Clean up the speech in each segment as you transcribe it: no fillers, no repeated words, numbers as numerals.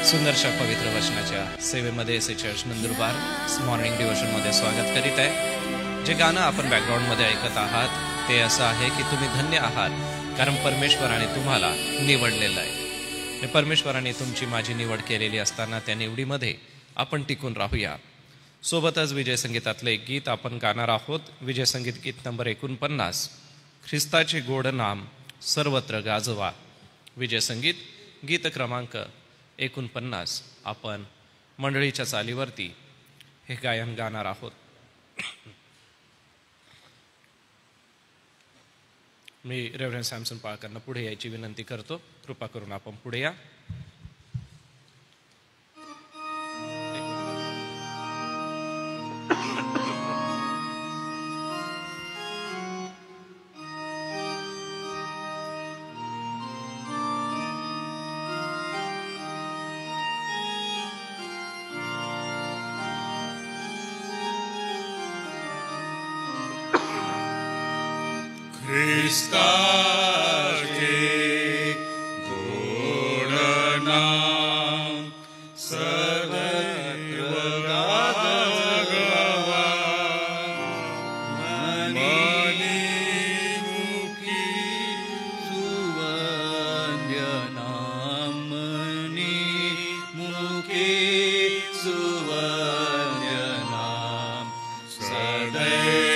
सुंदरशा पवित्र वचनाच्या सेवेमध्ये एसे चर्च नंदुरबार मॉर्निंग डिवोशनमध्ये स्वागत करीत आहे। जे गाणं आपण बॅकग्राऊंडमध्ये ऐकत आहात ते असं आहे की तुम्ही धन्य आहात, कारण परमेश्वराने तुम्हाला निवडलेलं आहे। परमेश्वराने तुमची माझी निवड केलेली असताना त्या निवडीमध्ये आपण टिकून राहूया। सोबतच विजय संगीतातले एक गीत आपण गाणार आहोत। विजय संगीत गीत नंबर 49, ख्रिस्ताचे गोड नाम सर्वत्र गाजवा। विजय संगीत गीत क्रमांक 49 आपण मंडळीच्या चालीवरती हे गायन गाणार आहोत। मी रेव्हरंड सॅमसन पाळकरांना पुढे यायची विनंती करतो। कृपा करून आपण पुढे या। ख्रिस्ताचे गोड नाम सर्वत्र गाजवा। मनीमुखी सुवंद्य नाम, मनीमुखी सुवंद्य नाम सदैव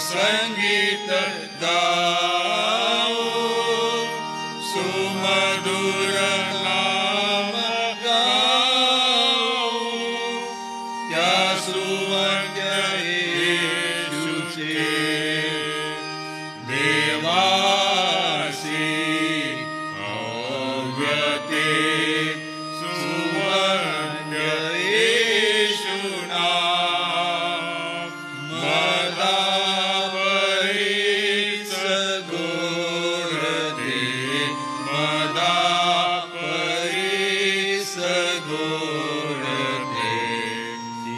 संगीत गाओ सुमधुर सुवंद्य येशूचे देवासी अव्यते सुवंद्य येशूना मला परीस गोडते मला परीस गोडते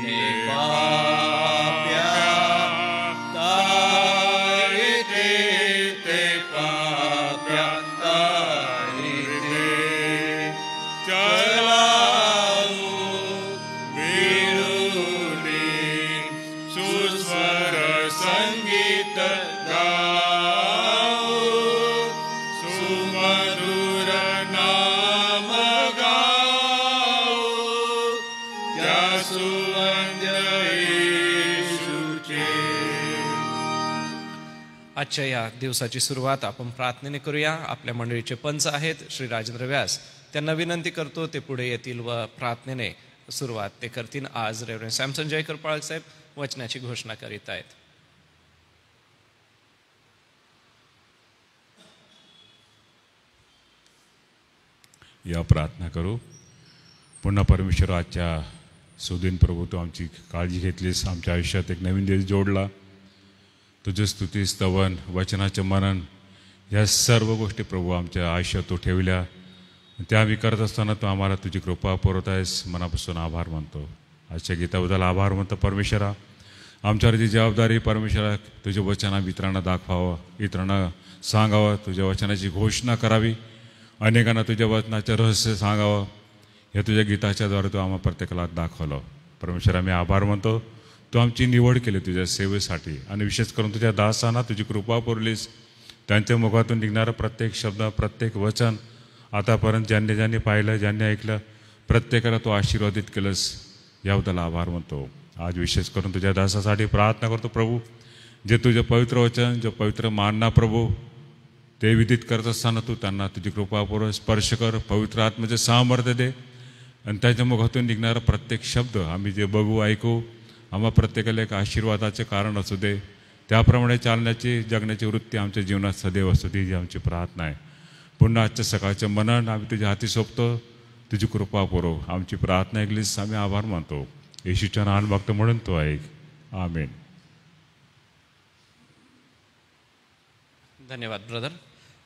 ते पाप्या तारिते ते पाप्या तारिते चलाऊ विरुनी सुस्वर संगीत गाऊ सुमधुर नाम गाऊ त्या सुवंद्य येशूचे. आजच्या या दिवसाची सुरुवात आपण प्रार्थनेने करूया. आपल्या मंडळीचे पंच आहेत श्री राजेंद्र व्यास, त्यांना विनंती करतो ते पुढे येतील व प्रार्थनेने सुरुवात ते करतील. आज रेव्हरंड सॅमसन जयकर पाळक साहेब वचनाची घोषणा करीत आहेत. या प्रार्थना करू. पुन्हा परमेश्वर आजच्या सुदिन प्रभू तू आमची काळजी घेतलीस, आमच्या आयुष्यात एक नवीन दिवस जोडला. तुझे स्तुती स्तवन वचनाचे मनन या सर्व गोष्टी प्रभू आमच्या आयुष्यात तू ठेवल्या. त्या आम्ही करत असताना तू आम्हाला तुझी कृपा पुरवत आहेस. मनापासून आभार मानतो. आजच्या गीताबद्दल आभार मानतो परमेश्वरा. आमच्यावर जी जबाबदारी परमेश्वरा तुझे वचन आम्ही इतरांना दाखवावं, इतरांना सांगावं, तुझ्या वचनाची घोषणा करावी, अनेकांना तुझ्या वचनाचं रहस्य सांगावं. हे तुझ्या गीताच्याद्वारे तू आम्हा प्रत्येकाला दाखवलं. परमेश्वरा मी आभार मानतो. तू आमची निवड केली तुझ्या सेवेसाठी आणि विशेष करून तुझ्या दासांना तुझी कृपा पुरलीस. त्यांच्या मुखातून निघणारं प्रत्येक शब्द प्रत्येक वचन आतापर्यंत ज्यांनी पाहिलं ज्यांनी ऐकलं प्रत्येकाला तू आशीर्वादित केलंस. याबद्दल आभार मानतो. आज विशेष करून तुझ्या दासासाठी प्रार्थना करतो प्रभू. जे तुझं पवित्र वचन जो पवित्र मानना प्रभू ते विदित करत असताना तू त्यांना तुझी कृपापूर्वक स्पर्श कर. पवित्र आत्म्याचे सामर्थ्य दे आणि त्याच्या मुखातून निघणारा प्रत्येक शब्द आम्ही जे बघू ऐकू आम्हा प्रत्येकाला एक आशीर्वादाचे कारण असू दे. त्याप्रमाणे चालण्याची जगण्याची वृत्ती आमच्या जीवनात सदैव असू दे, ही आमची प्रार्थना आहे. पुन्हा आजच्या सकाळचं मनन आम्ही तुझ्या हाती सोपतो. तुझी कृपा पुरव. आमची प्रार्थना ऐकलीस, आम्ही आभार मानतो. येशूच्या नावाने मागतो म्हणून तो ऐक. आमेन. धन्यवाद ब्रदर.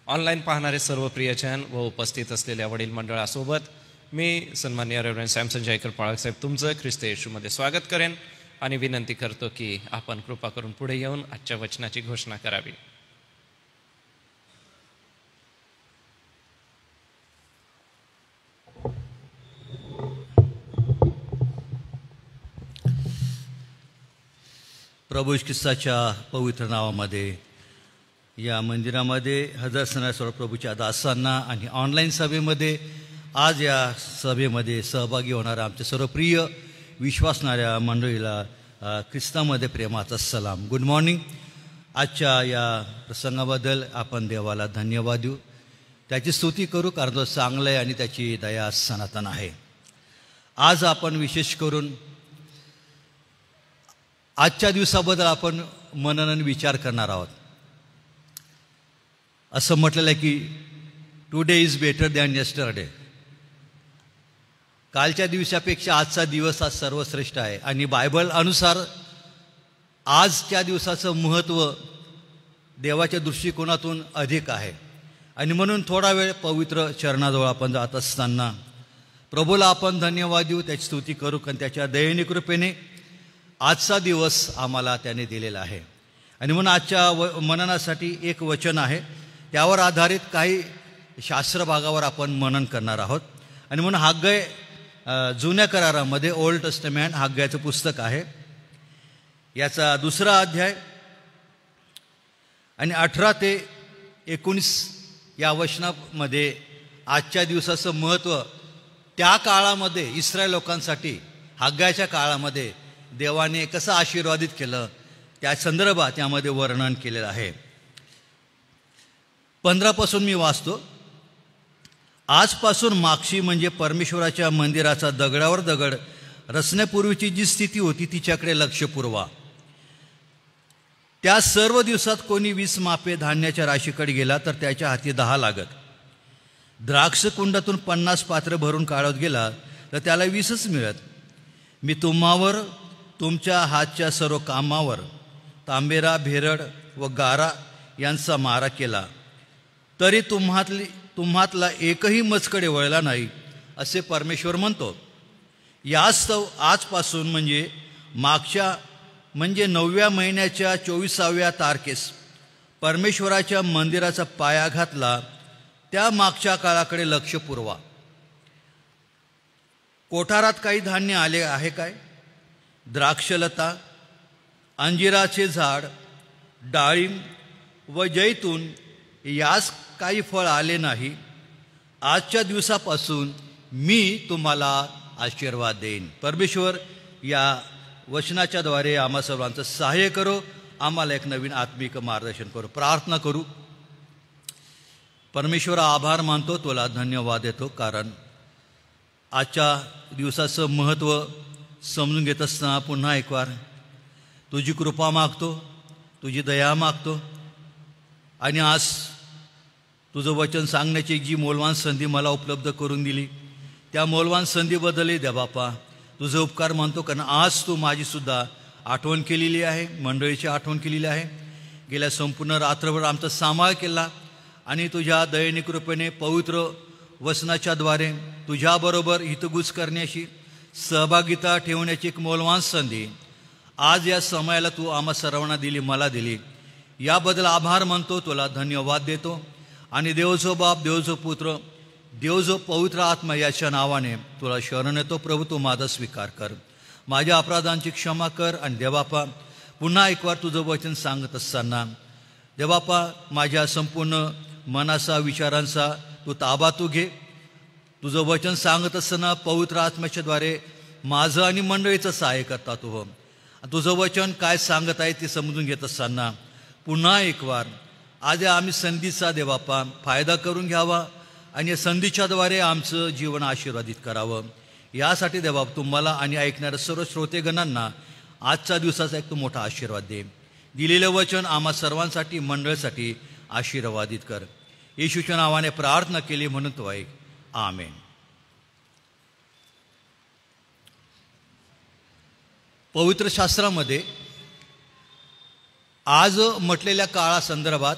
ऑनलाईन पाहणारे सर्व प्रियजन व उपस्थित असलेल्या वडील मंडळासोबत मी सन्माननीय रेव्हरंड सॅमसन जयकर पाळक साहेब तुमचं ख्रिस्त येशूमध्ये स्वागत करेन आणि विनंती करतो की आपण कृपा करून पुढे येऊन आजच्या वचनाची घोषणा करावी. प्रभू ख्रिस्ताच्या पवित्र नावामध्ये या मंदिरामध्ये हजर असणाऱ्या सर्व प्रभूच्या दासांना आणि ऑनलाईन सभेमध्ये आज या सभेमध्ये सहभागी होणाऱ्या आमच्या सर्व प्रिय विश्वासणाऱ्या मंडळीला ख्रिस्तामध्ये प्रेमाचा सलाम. Good morning. आजच्या या प्रसंगाबद्दल आपण देवाला धन्यवाद देऊ, त्याची स्तुती करू, कारण तो चांगला आहे आणि त्याची दया सनातन आहे. आज आपण विशेष करून आजच्या दिवसाबद्दल आपण मनन विचार करणार आहोत. असं म्हटलेलं आहे की today is better than yesterday. कालच्या दिवसापेक्षा आजचा दिवस आज सर्वश्रेष्ठ आहे आणि बायबल अनुसार आजच्या दिवसाचं महत्त्व देवाच्या दृष्टिकोनातून अधिक आहे. आणि म्हणून थोडा वेळ पवित्र चरणाजवळ आपण जात असताना प्रभूला आपण धन्यवाद देऊ, त्याची स्तुती करू, कारण त्याच्या दयेने कृपेने आजचा दिवस आम्हाला त्याने दिलेला आहे. आणि म्हणून आजच्या मननासाठी एक वचन आहे, त्यावर आधारित काही शास्त्र भागावर आपण मनन करणार आहोत. आणि म्हणून हग्गाय जुन्या करारामध्ये ओल्ड टेस्टमेंट हग्गायचं पुस्तक आहे, याचा 2रा अध्याय आणि 18 ते 19 या वचनामध्ये आजच्या दिवसाचं महत्त्व त्या काळामध्ये इस्रायल लोकांसाठी हग्गायच्या काळामध्ये देवाने कसं आशीर्वादित केलं त्या संदर्भात त्यामध्ये वर्णन केलेलं आहे. 15 पासून मी वाचतो. आजपासून मागशी म्हणजे परमेश्वराच्या मंदिराचा दगडावर दगड रचण्यापूर्वीची जी स्थिती होती तिच्याकडे लक्ष पुरवा. त्या सर्व दिवसात कोणी 20 मापे धान्याच्या राशीकडे गेला तर त्याच्या हाती 10 लागत. द्राक्ष कुंडातून 50 पात्र भरून काढत गेला तर त्याला 20च मिळत. मी तुम्हावर तुमच्या हातच्या सर्व कामावर तांबेरा, भेरड व गारा यांचा मारा केला, तरी तुम्हातला एकही मजकडे वळला नाही, असे परमेश्वर म्हणतो. यास्तव आजपासून म्हणजे 9व्या महिन्याच्या 24व्या तारखेस परमेश्वराच्या मंदिराचा पाया घातला त्या मागच्या काळाकडे लक्ष पुरवा. कोठारात काही धान्य आले आहे काय? द्राक्षलता, अंजिराचे झाड, डाळिंब व जैतून यास काही फळ आले नाही. आजच्या दिवसापासून मी तुम्हाला आशीर्वाद देईन. परमेश्वर या वचनाच्या द्वारे आम्हा सर्वांचं सहाय्य करो. आम्हाला एक नवीन आत्मिक मार्गदर्शन करो. प्रार्थना करू. परमेश्वर, आभार मानतो, तुला धन्यवाद देतो, कारण आजच्या दिवसाचं महत्त्व समजून घेत असताना पुन्हा एक वार तुझी कृपा मागतो, तुझी दया मागतो. आणि आज तुझं वचन सांगण्याची जी मौल्यवान संधी मला उपलब्ध करून दिली, त्या मौल्यवान संधीबद्दलही द्या बापा तुझं उपकार मानतो. कारण आज तू माझीसुद्धा आठवण केलेली आहे, मंडळीची आठवण केलेली आहे. गेल्या संपूर्ण रात्रभर आमचा सांभाळ केला आणि तुझ्या दयेने कृपेने पवित्र वचनाच्याद्वारे तुझ्याबरोबर हितगुज करण्याची, सहभागिता ठेवण्याची एक मौल्यवान संधी आज या समयाला तू आम्हा सर्वांना दिली, मला दिली. याबद्दल आभार मानतो, तुला धन्यवाद देतो. आणि देवजो बाप, देवजो पुत्र, देवजो पवित्र आत्मा याच्या नावाने तुला शरण येतो. प्रभू, तू माझा स्वीकार कर, माझ्या अपराधांची क्षमा कर. आणि देवापा, पुन्हा एक वार तुझं वचन सांगत असताना देवापा माझ्या संपूर्ण मनाचा, विचारांचा तू ताबा तू घे. तुझं वचन सांगत असताना पवित्र आत्म्याच्याद्वारे माझं आणि मंडळीचं सहाय्य करता तू हो. तुझं वचन काय सांगत आहे ते समजून घेत असताना पुन्हा एक वार आज आम्ही संधीचा देवापा फायदा करून घ्यावा आणि या संधीच्याद्वारे आमचं जीवन आशीर्वादित करावं. यासाठी देवा तुम्हाला आणि ऐकणाऱ्या सर्व श्रोतेगणांना आजच्या दिवसाचा एक तो मोठा आशीर्वाद दे. दिलेलं वचन आम्हा सर्वांसाठी, मंडळासाठी आशीर्वादित कर. येशूच्या नावाने प्रार्थना केली म्हणून तो ऐक. आमेन. पवित्र शास्त्रामध्ये आज म्हटलेल्या काळासंदर्भात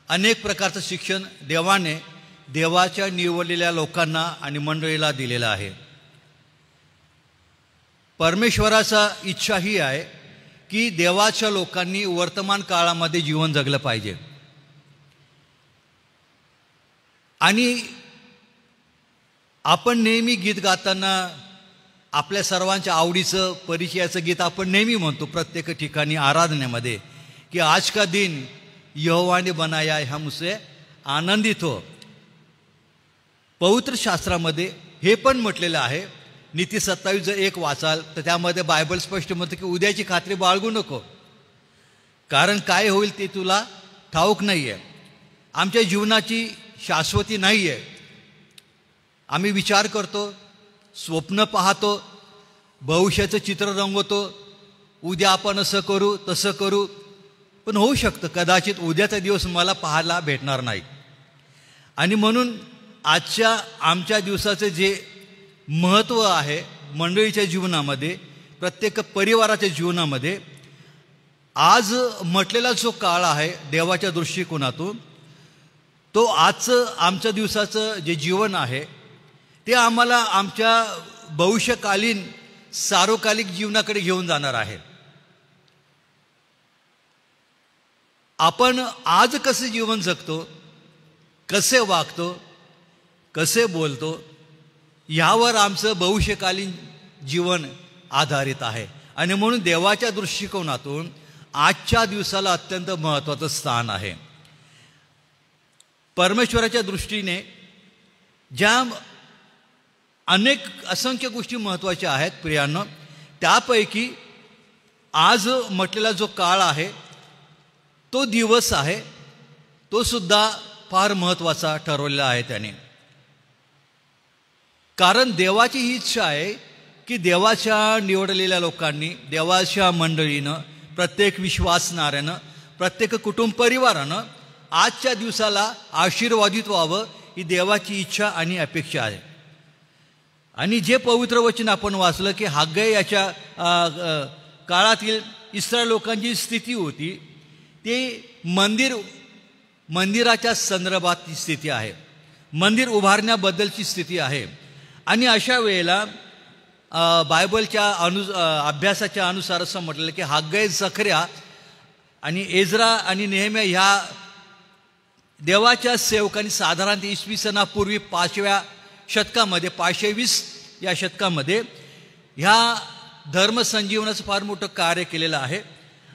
अनेक प्रकारचं शिक्षण देवाने देवाच्या निवडलेल्या लोकांना आणि मंडळीला दिलेलं आहे. परमेश्वराचा इच्छा ही आहे की देवाच्या लोकांनी वर्तमान काळामध्ये जीवन जगलं पाहिजे. आणि आपण नेहमी गीत गाताना आपल्या सर्वांच्या आवडीचं परिचयाचं गीत आपण नेहमी म्हणतो प्रत्येक ठिकाणी आराधनेमध्ये की आज का दिन यहोवा ने बनाया है, हम उसे आनंदित हो. पवित्र शास्त्रामध्ये हे पण म्हटलेलं आहे. नीती 27:1 वाचाल तर त्यामध्ये बायबल स्पष्ट म्हणतं की उद्याची खात्री बाळगू नको, कारण काय होईल ते तुला ठाऊक नाही आहे. आमच्या जीवनाची शाश्वती नाही आहे. आम्ही विचार करतो, स्वप्न पाहतो, भविष्याचं चित्र रंगवतो, उद्या आपण असं करू तसं करू, पण होऊ शकतं कदाचित उद्याचा दिवस मला पाहायला भेटणार नाही. आणि म्हणून आजच्या आमच्या दिवसाचे जे महत्त्व आहे मंडळीच्या जीवनामध्ये, प्रत्येक परिवाराच्या जीवनामध्ये, आज म्हटलेला जो काळ आहे देवाच्या दृष्टिकोनातून, तो आजचं आमच्या दिवसाचं जे जीवन आहे ते आम्हाला आमच्या भविष्यकालीन सार्वकालिक जीवनाकडे घेऊन जाणार आहे. आपण आज कसे जीवन जगतो, कसे वागतो, कसे बोलतो, यावर आमचं भविष्यकालीन जीवन आधारित आहे. आणि म्हणून देवाच्या दृष्टिकोनातून आजच्या दिवसाला अत्यंत महत्त्वाचं स्थान आहे. परमेश्वराच्या दृष्टीने ज्या अनेक असंख्य गोष्टी महत्त्वाच्या आहेत प्रियांनो, त्यापैकी आज म्हटलेला जो काळ आहे, तो दिवस आहे, तो सुद्धा फार महत्त्वाचा ठरवलेला आहे त्याने. कारण देवाची ही इच्छा आहे की देवाच्या निवडलेल्या लोकांनी, देवाच्या मंडळीनं, प्रत्येक विश्वासणाऱ्यानं, प्रत्येक कुटुंब परिवारानं आजच्या दिवसाला आशीर्वादित व्हावं ही देवाची इच्छा आणि अपेक्षा आहे. आणि जे पवित्र वचन आपण वाचलं की हग्गै याच्या काळातील इस्रायल लोकांची स्थिती होती ती मंदिराच्या संदर्भातली स्थिती आहे, मंदिर उभारण्याबद्दलची स्थिती आहे. आणि अशा वेळेला बायबलच्या अभ्यासाच्या अनुसार असं म्हटलेलं की हग्गै, जकर्या आणि एज्रा आणि नेहम्या ह्या देवाच्या सेवकांनी साधारणतः इसवी सनापूर्वी 5व्या शतकामध्ये 520 या शतकामध्ये ह्या धर्मसंजीवनाचं फार मोठं कार्य केलेलं आहे.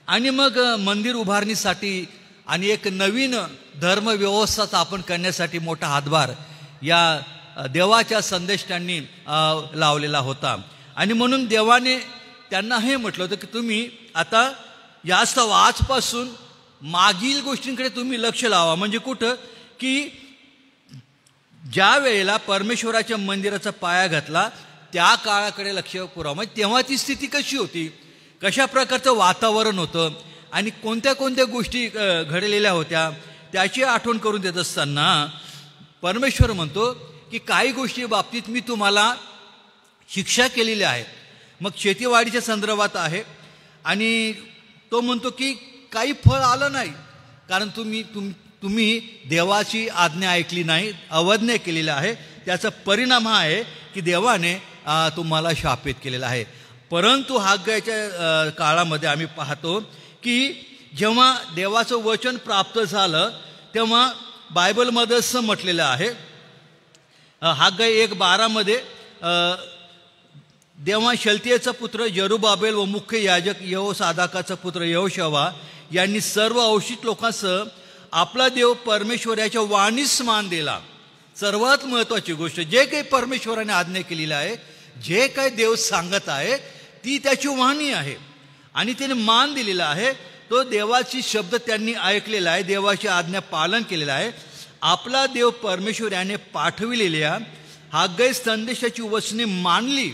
आणि मग मंदिर उभारणीसाठी आणि एक नवीन धर्मव्यवस्था स्थापन करण्यासाठी मोठा हातभार या देवाच्या संदेष्टांनी लावलेला होता. आणि म्हणून देवाने त्यांना हे म्हटलं होतं की तुम्ही आता जास्त आजपासून मागील गोष्टींकडे तुम्ही लक्ष लावा. म्हणजे कुठं की ज्या वेळेला परमेश्वराच्या मंदिराचा पाया घातला त्या काळाकडे लक्ष पुरावं. म्हणजे तेव्हा ती स्थिती कशी होती, कशा प्रकारचं वातावरण होतं आणि कोणत्या कोणत्या गोष्टी घडलेल्या होत्या त्याची आठवण करून देत असताना परमेश्वर म्हणतो की काही गोष्टी बाबतीत मी तुम्हाला शिक्षा केलेली आहे. मग शेतीवाडीच्या संदर्भात आहे आणि तो म्हणतो की काही फळ आलं नाही कारण तुम्ही देवाची आज्ञा ऐकली नाही, अवज्ञा केलेली आहे. त्याचा परिणाम हा आहे की देवाने तुम्हाला शापित केलेला आहे. परंतु हग्गैच्या काळामध्ये आम्ही पाहतो की जेव्हा देवाचं वचन प्राप्त झालं तेव्हा बायबलमध्ये असं म्हटलेलं आहे हग्गै 1:12 तेव्हा शलतियेचा पुत्र जरुबाबेल व मुख्य याजक यहोसादाकाचा पुत्र यहोशवा यांनी सर्व औषित लोकांसह आपला देव परमेश्वर याच्या वाणीस मान दिला. सर्वात महत्त्वाची गोष्ट जे काही परमेश्वराने आज्ञा केलेली आहे, जे काही देव सांगत आहे ती त्याची वाणी आहे आणि त्याने मान दिलेला आहे. तो देवाची शब्द त्यांनी ऐकलेला आहे, देवाची आज्ञा पालन केलेलं आहे. आपला देव परमेश्वर याने पाठविलेल्या हग्गै संदेशाची वचने मानली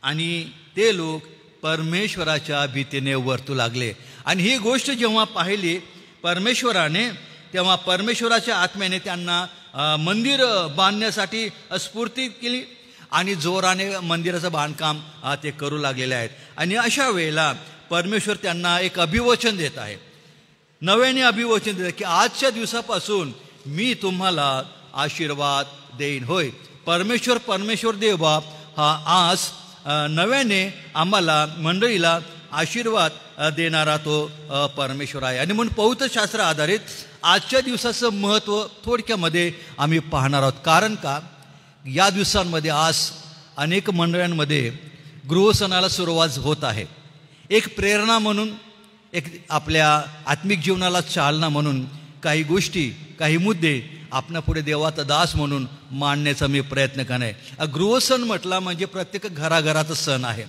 आणि ते लोक परमेश्वराच्या भीतीने वर्तू लागले. आणि ही गोष्ट जेव्हा पाहिली परमेश्वराने तेव्हा परमेश्वराच्या आत्म्याने त्यांना मंदिर बांधण्यासाठी स्फूर्ती केली आणि जोराने मंदिराचं बांधकाम ते करू लागलेले आहेत. आणि अशा वेळेला परमेश्वर त्यांना एक अभिवचन देत आहे, नव्याने अभिवचन देत आहे की आजच्या दिवसापासून मी तुम्हाला आशीर्वाद देईन. होय, परमेश्वर देव बाप हा आज नव्याने आम्हाला मंडळीला आशीर्वाद देणारा तो परमेश्वर आहे. आणि म्हणून पवित्र शास्त्र आधारित आजच्या दिवसाचं महत्त्व थोडक्यामध्ये आम्ही पाहणार आहोत. कारण का या दिवसांमध्ये आज अनेक मंडळांमध्ये गृहसणाला सुरुवात होत आहे. एक प्रेरणा म्हणून, एक आपल्या आत्मिक जीवनाला चालना म्हणून काही गोष्टी, काही मुद्दे आपणापुढे देवाचा दास म्हणून मांडण्याचा मी प्रयत्न करणार आहे. गृहसण म्हटला म्हणजे प्रत्येक घराघराचा सण आहे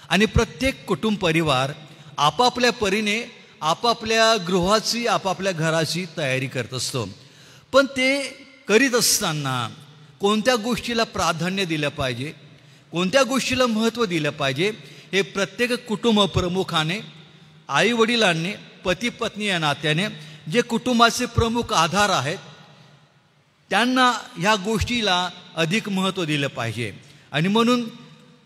आणि प्रत्येक कुटुंब परिवार आपापल्या परीने आपापल्या गृहाची, आपापल्या घराची तयारी करत असतो. पण ते करीत असताना कोणत्या गोष्टीला प्राधान्य दिलं पाहिजे, कोणत्या गोष्टीला महत्त्व दिलं पाहिजे हे प्रत्येक कुटुंब प्रमुखाने, आईवडिलांनी, पती पत्नी या नात्याने जे कुटुंबाचे प्रमुख आधार आहेत त्यांना ह्या गोष्टीला अधिक महत्त्व दिलं पाहिजे. आणि म्हणून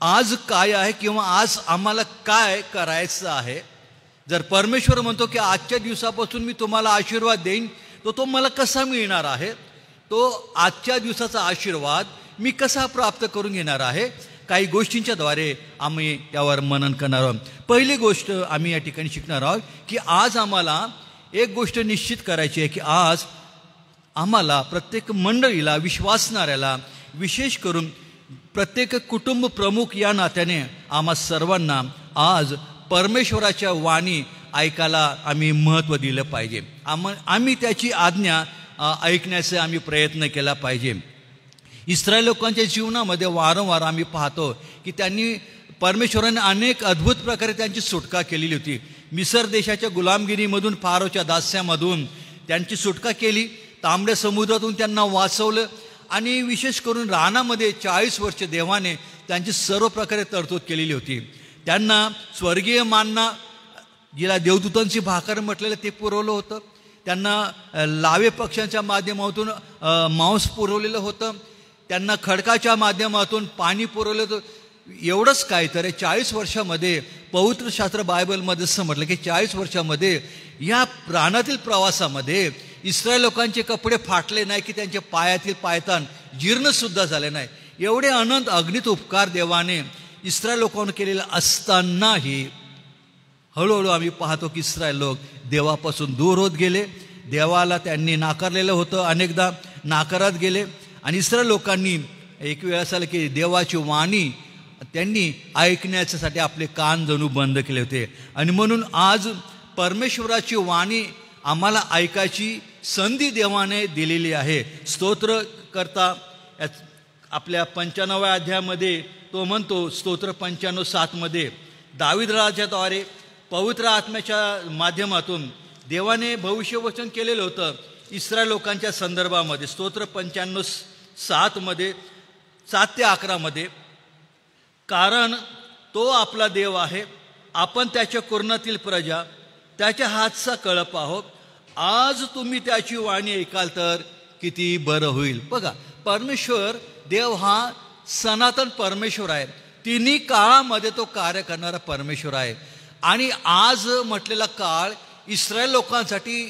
आज काय आहे किंवा आज आम्हाला काय करायचं आहे, जर परमेश्वर म्हणतो की आजच्या दिवसापासून मी तुम्हाला आशीर्वाद देईन, तो मला कसा मिळणार आहे, तो आजच्या दिवसाचा आशीर्वाद मी कसा प्राप्त करून घेणार आहे, काही गोष्टींच्याद्वारे आम्ही त्यावर मनन करणार आहोत. पहिली गोष्ट आम्ही या ठिकाणी शिकणार आहोत की आज आम्हाला एक गोष्ट निश्चित करायची आहे की आज आम्हाला प्रत्येक मंडळीला, विश्वासणाऱ्याला, विशेष करून प्रत्येक कुटुंब प्रमुख या नात्याने आम्हा सर्वांना आज परमेश्वराच्या वाणी ऐकायला आम्ही महत्त्व दिलं पाहिजे. आम्ही त्याची आज्ञा ऐकण्याचा आम्ही प्रयत्न केला पाहिजे. इस्रायल लोकांच्या जीवनामध्ये वारंवार आम्ही पाहतो की त्यांनी परमेश्वराने अनेक अद्भुत प्रकारे त्यांची सुटका केलेली होती. मिसर देशाच्या गुलामगिरीमधून, फारोच्या दास्यामधून त्यांची सुटका केली, तांबड्या समुद्रातून त्यांना वाचवलं आणि विशेष करून रानामध्ये 40 वर्ष देवाने त्यांची सर्व प्रकारे तरतूद केलेली होती. त्यांना स्वर्गीय मानना, जिला देवदूतांची भाकर म्हटलेलं ते पुरवलं होतं. त्यांना लावे पक्ष्यांच्या माध्यमातून मांस पुरवलेलं होतं. त्यांना खडकाच्या माध्यमातून पाणी पुरवलं होतं. एवढंच काय तर 40 वर्षामध्ये पवित्र शास्त्र बायबलमध्ये असं म्हटलं की 40 वर्षामध्ये या रानातील प्रवासामध्ये इस्रायल लोकांचे कपडे फाटले नाही, की त्यांच्या पायातील पायतान जीर्णसुद्धा झाले नाही. एवढे अनंत अगणित उपकार देवाने इस्रायल लोकांना केलेले असतानाही हळूहळू आम्ही पाहतो की इस्रायल लोक देवापासून दूर होत गेले. देवाला त्यांनी नाकारलेलं होतं, अनेकदा नाकारत गेले. आणि इस्रायल लोकांनी एक वेळ असं की देवाची वाणी त्यांनी ऐकण्यासाठी आपले कान जणू बंद केले होते. आणि म्हणून आज परमेश्वराची वाणी आम्हाला ऐकायची संधी देवाने दिलेली आहे. स्तोत्र करता आपल्या 95व्या अध्यायामध्ये तो म्हणतो, स्तोत्र 95:7 दावीद राजाद्वारे पवित्र आत्म्याच्या माध्यमातून देवाने भविष्यवचन केलेलं होतं इस्रायल लोकांच्या संदर्भामध्ये. स्तोत्र 95:7 7 ते 11 कारण तो आपला देव आहे, आपण त्याच्या कुरणातील प्रजा, त्याच्या हातचा कळप आहोत. आज तुम्ही त्याची वाणी ऐकाल तर किती बरं होईल. बघा, परमेश्वर देव हा सनातन परमेश्वर आहे. तिन्ही काळामध्ये तो कार्य करणारा परमेश्वर आहे. आणि आज म्हटलेला काळ इस्रायल लोकांसाठी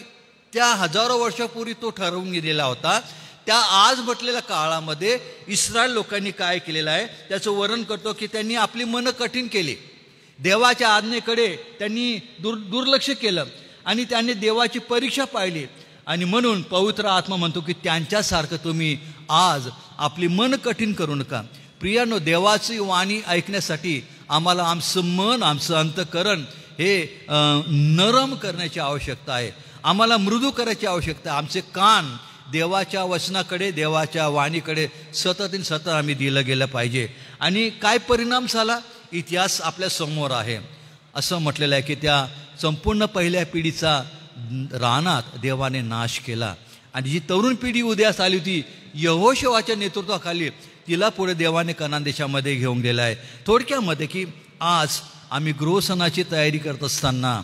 त्या हजारो वर्षापूर्वी तो ठरवून गेलेला होता. त्या आज म्हटलेल्या काळामध्ये इस्रायल लोकांनी काय केलेलं आहे त्याचं वर्णन करतो की त्यांनी आपली मनं कठीण केली. देवाच्या आज्ञेकडे त्यांनी दुर्लक्ष केलं आणि त्यांनी देवाची परीक्षा पाहिली. आणि म्हणून पवित्र आत्मा म्हणतो की त्यांच्यासारखं तुम्ही आज आपली मन कठीण करू नका. प्रियानो, देवाची वाणी ऐकण्यासाठी आम्हाला आमचं मन, आमचं अंतःकरण हे नरम करण्याची आवश्यकता आहे. आम्हाला मृदू करायची आवश्यकता आहे. आमचे कान देवाच्या वचनाकडे, देवाच्या वाणीकडे सतत आम्ही दिलं गेलं पाहिजे. आणि काय परिणाम झाला इतिहास आपल्या समोर आहे. असं म्हटलेलं आहे की त्या संपूर्ण पहिल्या पिढीचा रानात देवाने नाश केला. आणि जी तरुण पिढी उदयास आली होती यहोशुआच्या नेतृत्वाखाली, तिला पुढे देवाने कनान देशामध्ये घेऊन गेला आहे. थोडक्यामध्ये की आज आम्ही गृहसणाची तयारी करत असताना,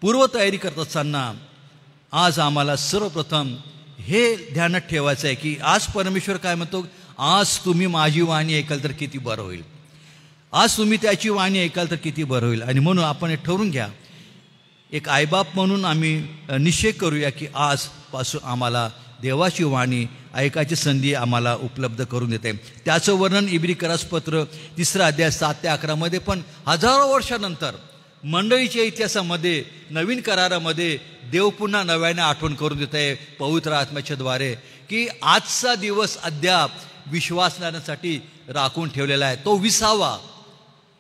पूर्वतयारी करत असताना आज आम्हाला सर्वप्रथम हे ध्यानात ठेवायचं आहे की आज परमेश्वर काय म्हणतो, आज तुम्ही माझी वाणी ऐकाल तर किती बरं होईल. आज तुम्ही त्याची वाणी ऐकाल तर किती बरं होईल. आणि म्हणून आपण हे ठरवून घ्या, एक आईबाप म्हणून आम्ही निश्चय करूया की आजपासून आम्हाला देवाची वाणी ऐकायची संधी आम्हाला उपलब्ध करून देते. त्याचं वर्णन इब्री पत्र 3 अध्याय 7 ते 11 पण हजारो वर्षानंतर मंडळीच्या इतिहासामध्ये, नवीन करारामध्ये देव पुन्हा नव्याने आठवण करून देत आहे पवित्र आत्म्याच्या द्वारे की आजचा दिवस अद्याप विश्वासणाऱ्यांसाठी राखून ठेवलेला आहे. तो 20वा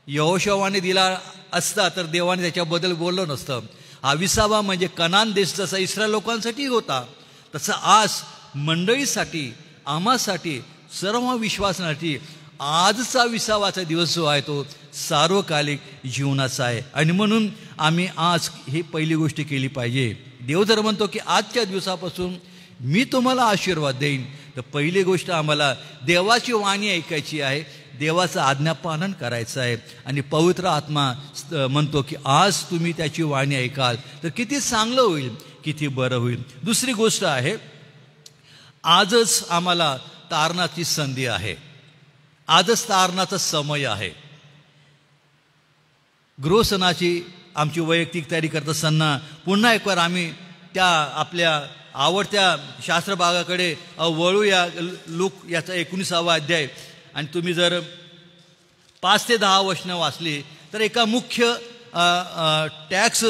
यहोशुआने दिला असता तर देवाने त्याच्याबद्दल बोललं नसतं. हा 20वा म्हणजे कनान देश जसा इस्रायल लोकांसाठी होता तसं आज मंडळीसाठी, आम्हासाठी, सर्व विश्वासासाठी आजचा 20वाचा दिवस जो आहे तो सार्वकालिक जीवनाचा आहे. आणि म्हणून आम्ही आज ही पहिली गोष्ट केली पाहिजे. देव जर म्हणतो की आजच्या दिवसापासून मी तुम्हाला आशीर्वाद देईन, तर पहिली गोष्ट आम्हाला देवाची वाणी ऐकायची आहे, देवाचं आज्ञापालन करायचं आहे. आणि पवित्र आत्मा म्हणतो की आज तुम्ही त्याची वाणी ऐकाल तर किती चांगलं होईल, किती बरं होईल. दुसरी गोष्ट आहे, आजच आम्हाला तारणाची संधी आहे, आजच तारणाचा समय आहे. गृहसणाची आमची वैयक्तिक तयारी करत असताना पुन्हा एक वार आम्ही त्या आपल्या आवडत्या शास्त्रभागाकडे वळूया. लूक याचा 19वा अध्याय. आणि तुम्ही जर 5 ते 10 वचनं वाचली तर एका मुख्य टॅक्स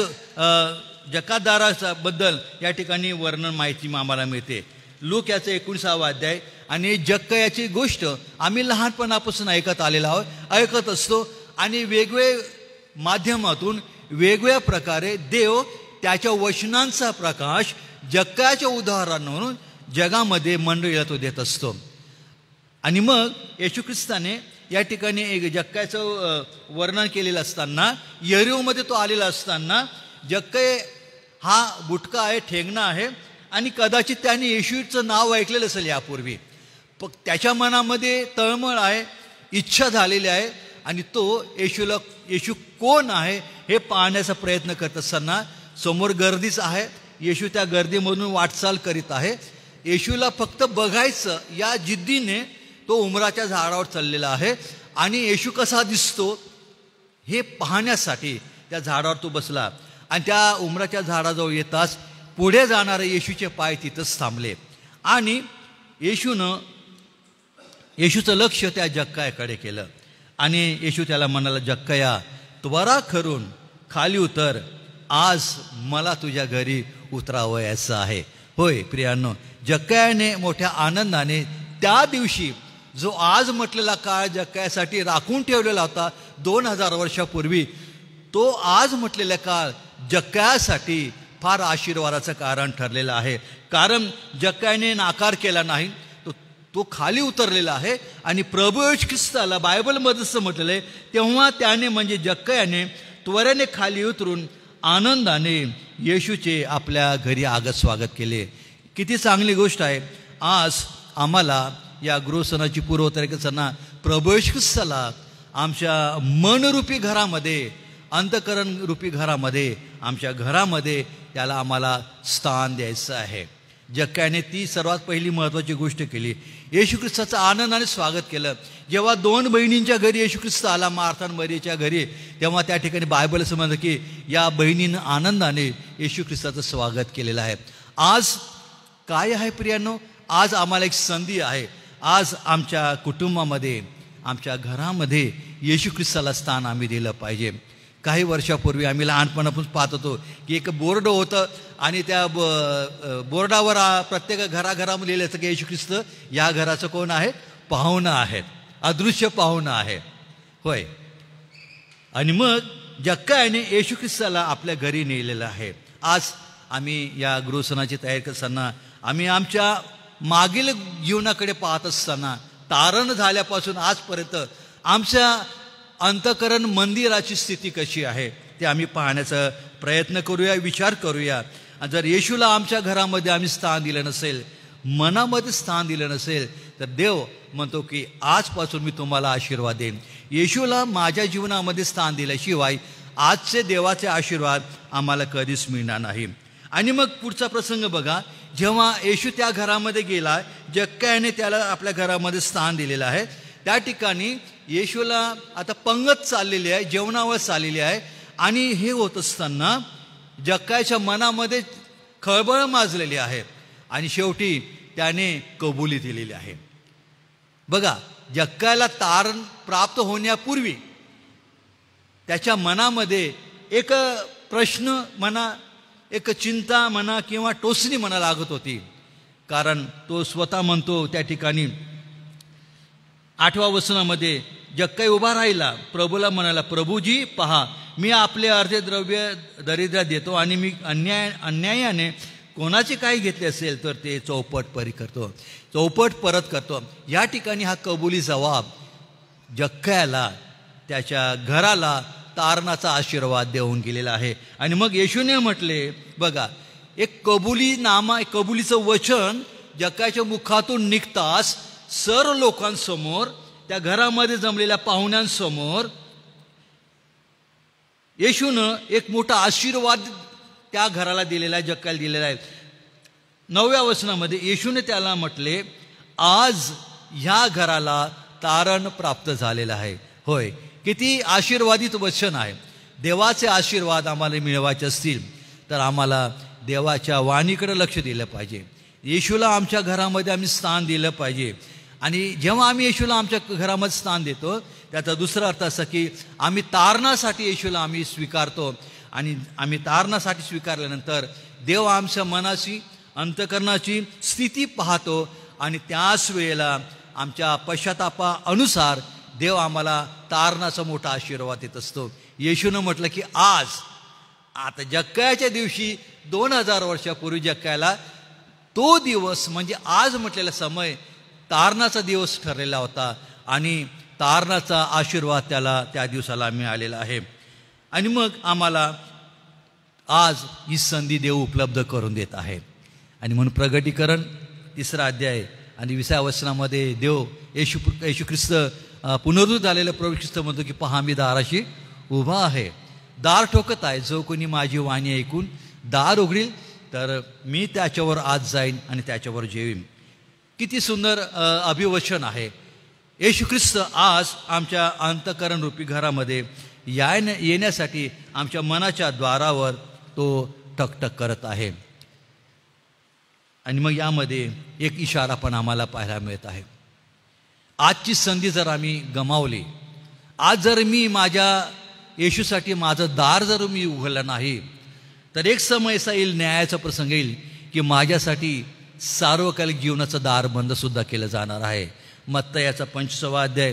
जकातदाराचा बद्दल या ठिकाणी वर्णन माहिती आम्हाला मिळते. लूक याचं 19वा अध्याय. आणि जक्कयाची गोष्ट आम्ही लहानपणापासून ऐकत आलेलो आहोत, ऐकत असतो. आणि वेगवेगळ्या माध्यमातून वेगवेगळ्या प्रकारे देव त्याच्या वचनांचा प्रकाश जक्कयाच्या उदाहरणावरून जगामध्ये मंडळीला तो देत असतो. आणि मग येशू ख्रिस्ताने या ठिकाणी एक जक्कयाचं वर्णन केलेलं असताना, यरीहोमध्ये तो आलेला असताना, जक्कय हा बुटका आहे, ठेंगणा आहे. आणि कदाचित त्याने येशूचं नाव ऐकलेलं असेल यापूर्वी, त्याच्या मनामध्ये तळमळ आहे, इच्छा झालेली आहे आणि तो येशू कोण आहे हे पाहण्याचा प्रयत्न करत असताना समोर गर्दीच आहे. येशू त्या गर्दीमधून वाटचाल करीत आहे. येशूला फक्त बघायचं या जिद्दीने तो उमराच्या झाडावर चाललेला आहे आणि येशू कसा दिसतो हे पाहण्यासाठी त्या झाडावर तो बसला. आणि त्या उमराच्या झाडाजवळ येताच पुढे जाणारे येशूचे पाय तिथंच थांबले आणि येशूचं लक्ष त्या जक्कायाकडे केलं आणि येशू त्याला म्हणाला, जक्कया त्वरा करून खाली उतर, आज मला तुझ्या घरी उतरावयाचं आहे. होय प्रियांनो, जक्कयाने मोठ्या आनंदाने त्या दिवशी जो आज म्हटलेला काळ जक्कयासाठी राखून ठेवलेला होता 2000 वर्षापूर्वी, तो आज म्हटलेला काळ जक्कयासाठी फार आशीर्वादाचं कारण ठरलेलं आहे. कारण जक्कयाने नाकार केला नाही, तो खाली उतरलेला आहे आणि प्रभू येशू ख्रिस्ताला बायबलमध्ये असं म्हटलेलं आहे, तेव्हा त्याने म्हणजे जक्कयाने त्वरेने खाली उतरून आनंदाने येशूचे आपल्या घरी आगत स्वागत केले. किती चांगली गोष्ट आहे. आज आम्हाला या गृहसणाची पूर्वतयारी करताना प्रभू येशू ख्रिस्ताला आमच्या मनरूपी घरामध्ये, अंतःकरण रूपी घरामध्ये, आमच्या घरामध्ये त्याला आम्हाला स्थान द्यायचं आहे. जक्कयाने ती सर्वात पहिली महत्त्वाची गोष्ट केली. येशू ख्रिस्ताचं आनंदाने स्वागत केलं. जेव्हा 2 बहिणींच्या घरी येशू ख्रिस्त आला, मार्था आणि मरियेच्या घरी, तेव्हा त्या ठिकाणी बायबल समजलं की या बहिणीनं आनंदाने येशू ख्रिस्ताचं स्वागत केलेलं आहे. आज काय आहे प्रियांनो, आज आम्हाला एक संधी आहे. आज आमच्या कुटुंबामध्ये, आमच्या घरामध्ये येशू ख्रिस्ताला स्थान आम्ही दिलं पाहिजे. काही वर्षापूर्वी आम्ही लहानपणापासून पाहत होतो की एक बोर्ड होतं आणि त्या बोर्डावर प्रत्येक घराघरामध्ये लिहिलं की येशू ख्रिस्त या घराचं कोण आहे, पाहुणं आहेत, अदृश्य पाहुणं आहे. होय, आणि मग जक्कयाने येशू ख्रिस्ताला आपल्या घरी नेलेलं आहे. आज आम्ही या गृहसणाची तयारी करताना, आम्ही आमच्या मागील जीवनाकडे पाहत असताना, तारण झाल्यापासून आजपर्यंत आमच्या अंतःकरण मंदिराची स्थिती कशी आहे ते आम्ही पाहण्याचा प्रयत्न करूया, विचार करूया. जर येशूला आमच्या घरामध्ये आम्ही स्थान दिलं नसेल, मनामध्ये स्थान दिलं नसेल, तर देव म्हणतो की आजपासून मी तुम्हाला आशीर्वाद देईन. येशूला माझ्या जीवनामध्ये स्थान दिल्याशिवाय आजचे देवाचे आशीर्वाद आम्हाला कधीच मिळणार नाही. आणि मग पुढचा प्रसंग बघा. जेव्हा येशू त्या घरामध्ये गेला, जक्कयाने त्याला आपल्या घरामध्ये स्थान दिलेलं आहे. त्या ठिकाणी येशूला आता पंगत चाललेली आहे, जेवणावर चाललेली आहे आणि हे होत असताना जक्कयाच्या मनामध्ये खळबळ माजलेली आहे आणि शेवटी त्याने कबुली दिलेली आहे. बघा, जक्कयाला तारण प्राप्त होण्यापूर्वी त्याच्या मनामध्ये एक प्रश्न म्हणा, एक चिंता म्हणा किंवा टोचणी म्हणा लागत होती. कारण तो स्वतः म्हणतो त्या ठिकाणी 8व्या वचनामध्ये, जक्कया उभा राहिला, प्रभूला म्हणाला, प्रभूजी पहा, मी आपले अर्धे द्रव्य दरिद्र देतो आणि मी अन्यायाने कोणाचे काही घेतले असेल तर ते चौपट परत करतो. या ठिकाणी हा कबुली जबाब जक्कयाला, त्याच्या घराला तारणाचा आशीर्वाद देऊन गेलेला आहे. आणि मग येशूने म्हटले, बघा, एक कबुलीचं वचन जक्कयाच्या मुखातून निघताच सर्व लोकांसमोर, त्या घरामध्ये जमलेल्या पाहुण्यांसमोर येशूनं एक मोठा आशीर्वाद त्या घराला दिलेला आहे, जक्कयाला दिलेला आहे. 9व्या वचनामध्ये येशूने त्याला म्हटले, आज ह्या घराला तारण प्राप्त झालेलं आहे. होय, किती आशीर्वादित वचन आहे. देवाचे आशीर्वाद आम्हाला मिळवायचे असतील तर आम्हाला देवाच्या वाणीकडे लक्ष दिलं पाहिजे. येशूला आमच्या घरामध्ये आम्ही स्थान दिलं पाहिजे. आणि जेव्हा आम्ही येशूला आमच्या घरामध्ये स्थान देतो, त्याचा दुसरा अर्थ असा की आम्ही तारणासाठी येशूला आम्ही स्वीकारतो. आणि आम्ही तारणासाठी स्वीकारल्यानंतर देव आमच्या मनाची, अंतःकरणाची स्थिती पाहतो आणि त्याच वेळेला आमच्या पश्चातापानुसार देव आम्हाला तारणाचा मोठा आशीर्वाद देत असतो. येशूनं म्हटलं की आज, आता जक्कयाच्या दिवशी 2000 वर्षापूर्वी जक्कयाला तो दिवस म्हणजे आज म्हटलेला समय तारणाचा दिवस ठरलेला होता आणि तारणाचा आशीर्वाद त्याला त्या दिवसाला मिळालेला आहे. आणि मग आम्हाला आज ही संधी देव उपलब्ध करून देत आहे. आणि म्हणून प्रगटीकरण 3रा अध्याय आणि 20व्या वचनामध्ये देव येशू ख्रिस्त पुनरुत्थित आलेलं प्रभू ख्रिस्त म्हणतो की पहा मी दाराशी उभा आहे, दार ठोकत आहे, जो कोणी माझी वाणी ऐकून दार उघडील तर मी त्याच्यावर आज जाईन आणि त्याच्यावर जेवीन. किती सुंदर अभिवचन आहे. येशू ख्रिस्त आज आमच्या अंतःकरण रूपी घरामध्ये येण्यासाठी आमच्या मनाच्या द्वारावर तो टकटक करत आहे. आणि मग यामध्ये एक इशारा पण आम्हाला पाहायला मिळत आहे. आजची संधी जर आम्ही गमावली, आज जर मी माझ्या येशूसाठी माझं दार जर मी उघडलं नाही, तर एक समय असा येईल, न्यायाचा प्रसंग येईल की माझ्यासाठी सार्वकालिक जीवनाचं दार बंदसुद्धा केलं जाणार आहे. मत्तयाचा 25वा अध्याय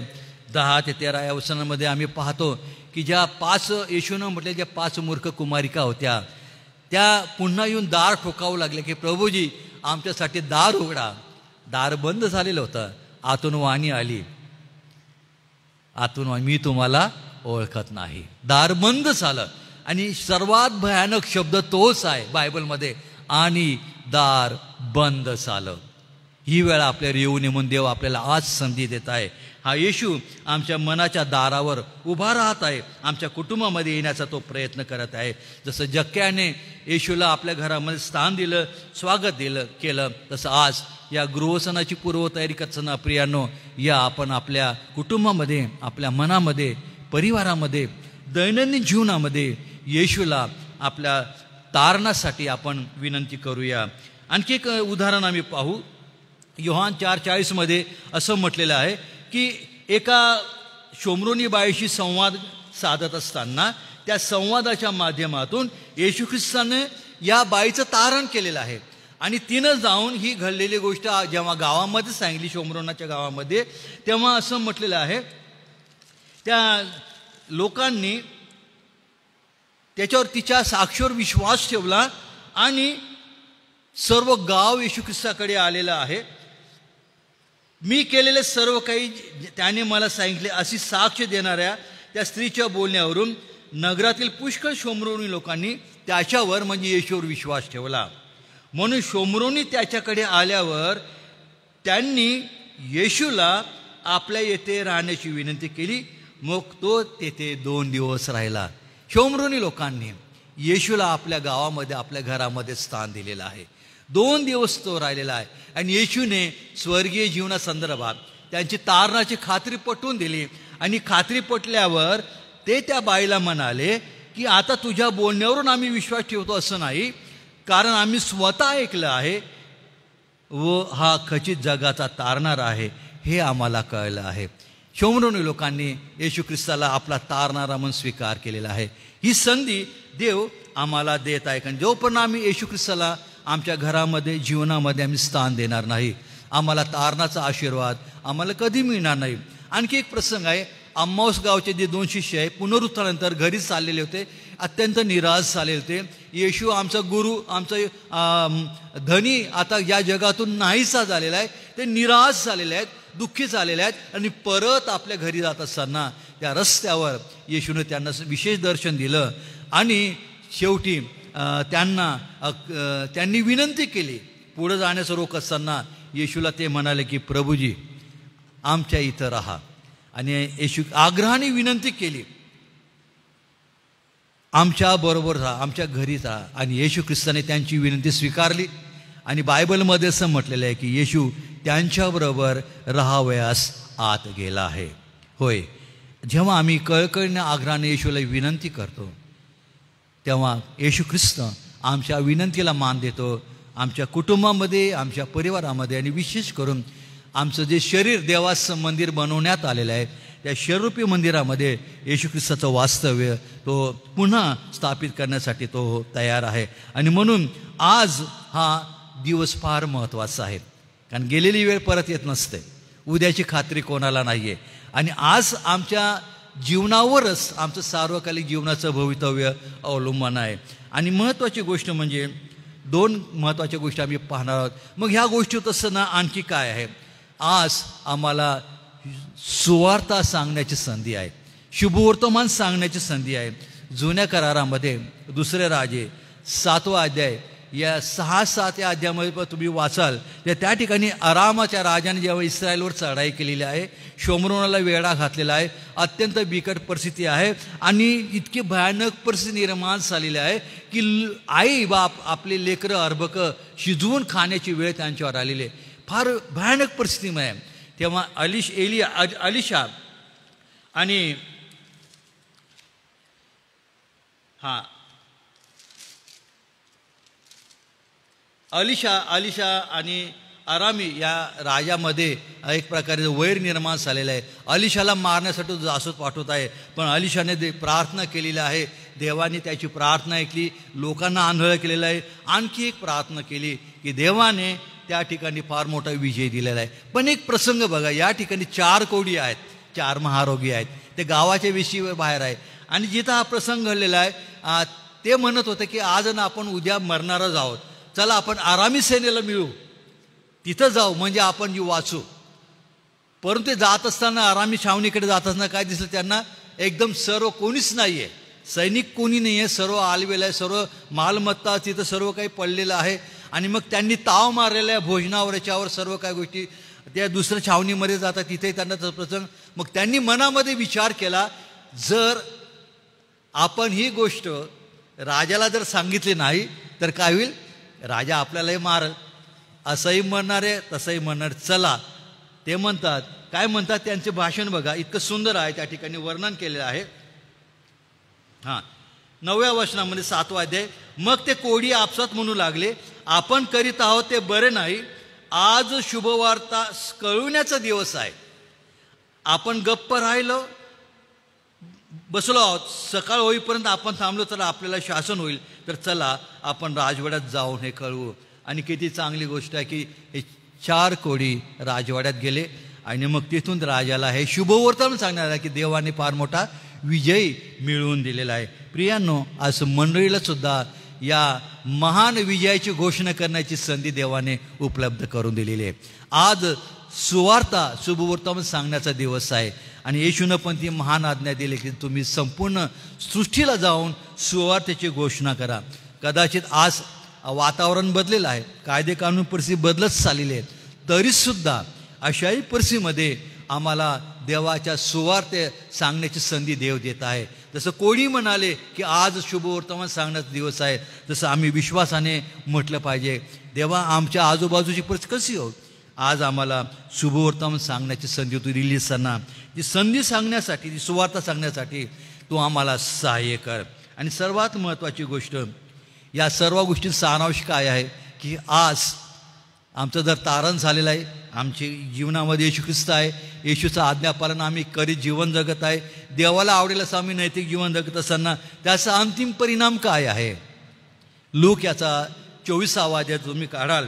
10 ते 13 या वचनामध्ये आम्ही पाहतो की ज्या 5 येशूनं म्हटले ज्या 5 मूर्ख कुमारिका होत्या, त्या पुन्हा येऊन दार ठोकावं लागले की प्रभूजी आमच्यासाठी दार उघडा. दार बंद झालेलं होतं. आतून वाणी आली, आतून मी तुम्हाला ओळखत नाही. दार बंद झालं. आणि सर्वात भयानक शब्द तोच आहे बायबलमध्ये, आणि दार बंद झालं. ही वेळ आपल्याला येऊ नये म्हणून देव आपल्याला आज संधी देत आहे. हा येशू आमच्या मनाच्या दारावर उभा राहत आहे, आमच्या कुटुंबामध्ये येण्याचा तो प्रयत्न करत आहे. जसं जक्क्याने येशूला आपल्या घरामध्ये स्थान दिलं, स्वागत केलं, तसं आज या गृहसणाची पूर्वतयारी करताना प्रियांनो, या आपण आपल्या कुटुंबामध्ये, आपल्या मनामध्ये, परिवारामध्ये, दैनंदिन जीवनामध्ये येशूला आपल्या तारणासाठी आपण विनंती करूया. आणखी एक उदाहरण आम्ही पाहू. योहान 4:40 असं म्हटलेलं आहे की एका शोमरोनी बाईशी संवाद साधत असताना त्या संवादाच्या माध्यमातून येशू ख्रिस्ताने या बाईचं तारण केलेलं आहे. आणि तिनं जाऊन ही घडलेली गोष्ट जेव्हा गावामध्ये सांगितली, शोमरोनाच्या गावामध्ये, तेव्हा असं म्हटलेलं आहे, त्या लोकांनी त्याच्यावर तिच्या साक्षीवर विश्वास ठेवला आणि सर्व गाव येशू ख्रिस्ताकडे आलेलं आहे. मी केलेले सर्व काही त्याने मला सांगितले अशी साक्ष देणाऱ्या त्या स्त्रीच्या बोलण्यावरून नगरातील पुष्कळ शोमरोनी लोकांनी त्याच्यावर म्हणजे येशूवर विश्वास ठेवला. म्हणून शोमरोनी त्याच्याकडे आल्यावर त्यांनी येशूला आपल्या येथे राहण्याची विनंती केली. मग तो तेथे 2 दिवस राहिला. शोमरोनी लोकांनी येशूला आपल्या गावामध्ये, आपल्या घरामध्ये स्थान दिलेलं आहे. 2 दिवस तो राहिलेला आहे. आणि येशूने स्वर्गीय जीवनासंदर्भात त्यांची तारणाची खात्री पटवून दिली. आणि खात्री पटल्यावर ते त्या बाईला म्हणाले की आता तुझ्या बोलण्यावरून आम्ही विश्वास ठेवतो असं नाही, कारण आम्ही स्वतः ऐकलं आहे व हा खचित जगाचा तारणारा आहे हे आम्हाला कळलं आहे. शोमरोनी लोकांनी येशू ख्रिस्ताला आपला तारणारा म्हणून स्वीकार केलेला आहे. ही संधी देव आम्हाला देत आहे. कारण जोपर्यंत आम्ही येशू ख्रिस्ताला आमच्या घरामध्ये, जीवनामध्ये आम्ही स्थान देणार नाही, आम्हाला तारणाचा आशीर्वाद आम्हाला कधी मिळणार नाही. आणखी एक प्रसंग आहे. अम्माऊस गावचे जे 2 शिष्य आहे, पुनरुत्थानानंतर घरी चाललेले होते, अत्यंत निराश झालेले होते. येशू आमचा गुरु, आमचा धनी आता या जगातून नाहीसा झालेला आहे. ते निराश झालेले आहेत, दुःखी झालेले आहेत. आणि परत आपल्या घरी जात असताना त्या रस्त्यावर येशूने त्यांना विशेष दर्शन दिलं. आणि शेवटी त्यांनी विनंती केली. पुढे जाण्याचं रोख असताना येशूला ते म्हणाले की प्रभूजी आमच्या इथं राहा. आणि येशू आग्रहाने विनंती केली, आमच्या बरोबर राहा, आमच्या घरी राहा. आणि येशू ख्रिस्ताने त्यांची विनंती स्वीकारली. आणि बायबलमध्ये असं म्हटलेलं आहे की येशू त्यांच्याबरोबर राहावयास आत गेला आहे. होय, जेव्हा आम्ही कळकळीने आग्रहाने येशूला विनंती करतो तेव्हा येशू ख्रिस्त आमच्या विनंतीला मान देतो. आमच्या कुटुंबामध्ये, आमच्या परिवारामध्ये आणि विशेष करून आमचं जे शरीर देवाचं मंदिर बनवण्यात आलेलं आहे, त्या शरीरूपी मंदिरामध्ये येशू ख्रिस्ताचं वास्तव्य तो पुन्हा स्थापित करण्यासाठी तो तयार आहे. आणि म्हणून आज हा दिवस फार महत्त्वाचा आहे. कारण गेलेली वेळ परत येत नसते, उद्याची खात्री कोणाला नाही आहे. आणि आज आमच्या जीवनावरच आमचं सार्वकालिक जीवनाचं भवितव्य अवलंबून आहे. आणि महत्त्वाची गोष्ट म्हणजे 2 महत्त्वाच्या गोष्टी आम्ही पाहणार आहोत. मग ह्या गोष्टी तसं ना आणखी काय आहे, आज आम्हाला सुवार्ता सांगण्याची संधी आहे, शुभवर्तमान सांगण्याची संधी आहे. जुन्या करारामध्ये 2 राजे 7वा अध्याय या 6-7 या अध्यायामध्ये तुम्ही वाचाल तर त्या ठिकाणी अरामाच्या राजाने जेव्हा इस्रायलवर चढाई केलेली आहे, शोमरोनाला वेढा घातलेला आहे, अत्यंत बिकट परिस्थिती आहे आणि इतकी भयानक परिस्थिती निर्माण झालेली आहे की आई बाप आपले लेकरं अर्भकं शिजवून खाण्याची वेळ त्यांच्यावर आलेली आहे. फार भयानक परिस्थितीमध्ये आहे. तेव्हा अलिशा आणि अलिशा आणि अरामी या राजामध्ये एक प्रकारे वैर निर्माण झालेला आहे. अलिशाला मारण्यासाठी जासूस पाठवत आहे, पण अलिशाने प्रार्थना केलेली आहे. देवाने त्याची प्रार्थना ऐकली, लोकांना आंधळ केलेलं आहे. आणखी एक प्रार्थना केली की देवाने त्या ठिकाणी फार मोठा विजय दिलेला आहे. पण एक प्रसंग बघा, या ठिकाणी 4 कोडी आहेत, 4 महारोगी आहेत, ते गावाच्या विशीवर बाहेर आहे. आणि जिथं हा प्रसंग घडलेला आहे ते म्हणत होते की आज ना आपण उद्या मरणारच आहोत, चला आपण आरामी सेनेला मिळू, तिथं जाऊ म्हणजे आपण जीव वाचू. परंतु ते जात असताना आरामी छावणीकडे जात असताना काय दिसलं त्यांना, एकदम सर्व कोणीच नाही आहे, सैनिक कोणी नाही आहे, सर्व आलवेलं आहे, सर्व मालमत्ता तिथं सर्व काही पडलेलं आहे. आणि मग त्यांनी ताव मारलेला आहे भोजनावर, याच्यावर सर्व काही गोष्टी. त्या दुसऱ्या छावणीमध्ये जातात, तिथे त्यांना प्रसंग. मग त्यांनी मनामध्ये विचार केला, जर आपण ही गोष्ट राजाला जर सांगितली नाही तर काय होईल, राजा आपल्यालाही मारल, असंही म्हणणार आहे तसंही म्हणणार. चला, ते म्हणतात, काय म्हणतात त्यांचे भाषण बघा, इतकं सुंदर आहे, त्या ठिकाणी वर्णन केलेलं आहे. 9व्या वचनामध्ये 7वा अध्याय. मग ते कोडी आपसात म्हणू लागले, आपण करीत आहोत ते बरे नाही, आज शुभवार्ता कळवण्याचा दिवस आहे. आपण गप्प राहिलो बसलो आहोत, सकाळ होईपर्यंत आपण थांबलो तर आपल्याला शासन होईल, तर चला आपण राजवाड्यात जाऊन हे कळवू. आणि किती चांगली गोष्ट आहे की हे 4 कोडी राजवाड्यात गेले आणि मग तिथून राजाला हे शुभवर्तमान सांगणार आहे की देवाने फार मोठा विजय मिळवून दिलेला आहे. प्रियांनो, आज मंडळीला सुद्धा या महान विजयाची घोषणा करण्याची संधी देवाने उपलब्ध करून दिलेली आहे. आज सुवार्ता शुभवर्तमान सांगण्याचा दिवस आहे आणि येशूनं पण ती महान आज्ञा दिली की तुम्ही संपूर्ण सृष्टीला जाऊन सुवार्तेची घोषणा करा. कदाचित आज वातावरण बदलेलं आहे, कायदे कानून परिस्थिती बदलत चाललेली आहे, तरीसुद्धा अशाही परिस्थितीमध्ये आम्हाला देवाच्या सुवार्ते सांगण्याची संधी देव देत आहे. जसं कोणी म्हणाले की आज शुभवर्तमान सांगण्याचा दिवस आहे, तसं आम्ही विश्वासाने म्हटलं पाहिजे, देवा आमच्या आजूबाजूची परिस्थिती कशी हो, आज आम्हाला शुभवर्तमान सांगण्याची संधी तू दिली असताना ती संधी सांगण्यासाठी, ती सुवार्ता सांगण्यासाठी तू आम्हाला सहाय्य कर. आणि सर्वात महत्त्वाची गोष्ट, या सर्व गोष्टी सारांश काय आहे की आज आमचं जर तारण झालेलं आहे, आमच्या जीवनामध्ये येशू ख्रिस्त आहे, येशूचं आज्ञापालन आम्ही करीत जीवन जगत आहे, देवाला आवडेल असं आम्ही नैतिक जीवन जगत असताना त्याचा अंतिम परिणाम काय आहे. लूक याचा 24वा अध्याय तुम्ही काढाल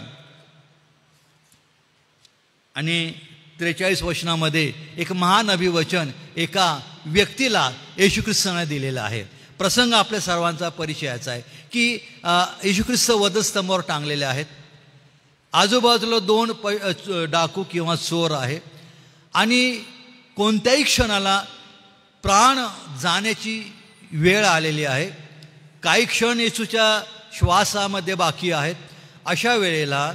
आणि 43 वचनामध्ये एक महान अभिवचन एका व्यक्तीला येशू ख्रिस्ताने दिलेलं आहे. प्रसंग आपल्या सर्वांचा परिचयाचा आहे की येशू ख्रिस्त वधस्तंभावर टांगलेले आहेत, आजूबाजूला 2 डाकू किंवा चोर आहे आणि कोणत्याही क्षणाला प्राण जाण्याची वेळ आलेली आहे. काही क्षण येशूच्या श्वासामध्ये बाकी आहेत. अशा वेळेला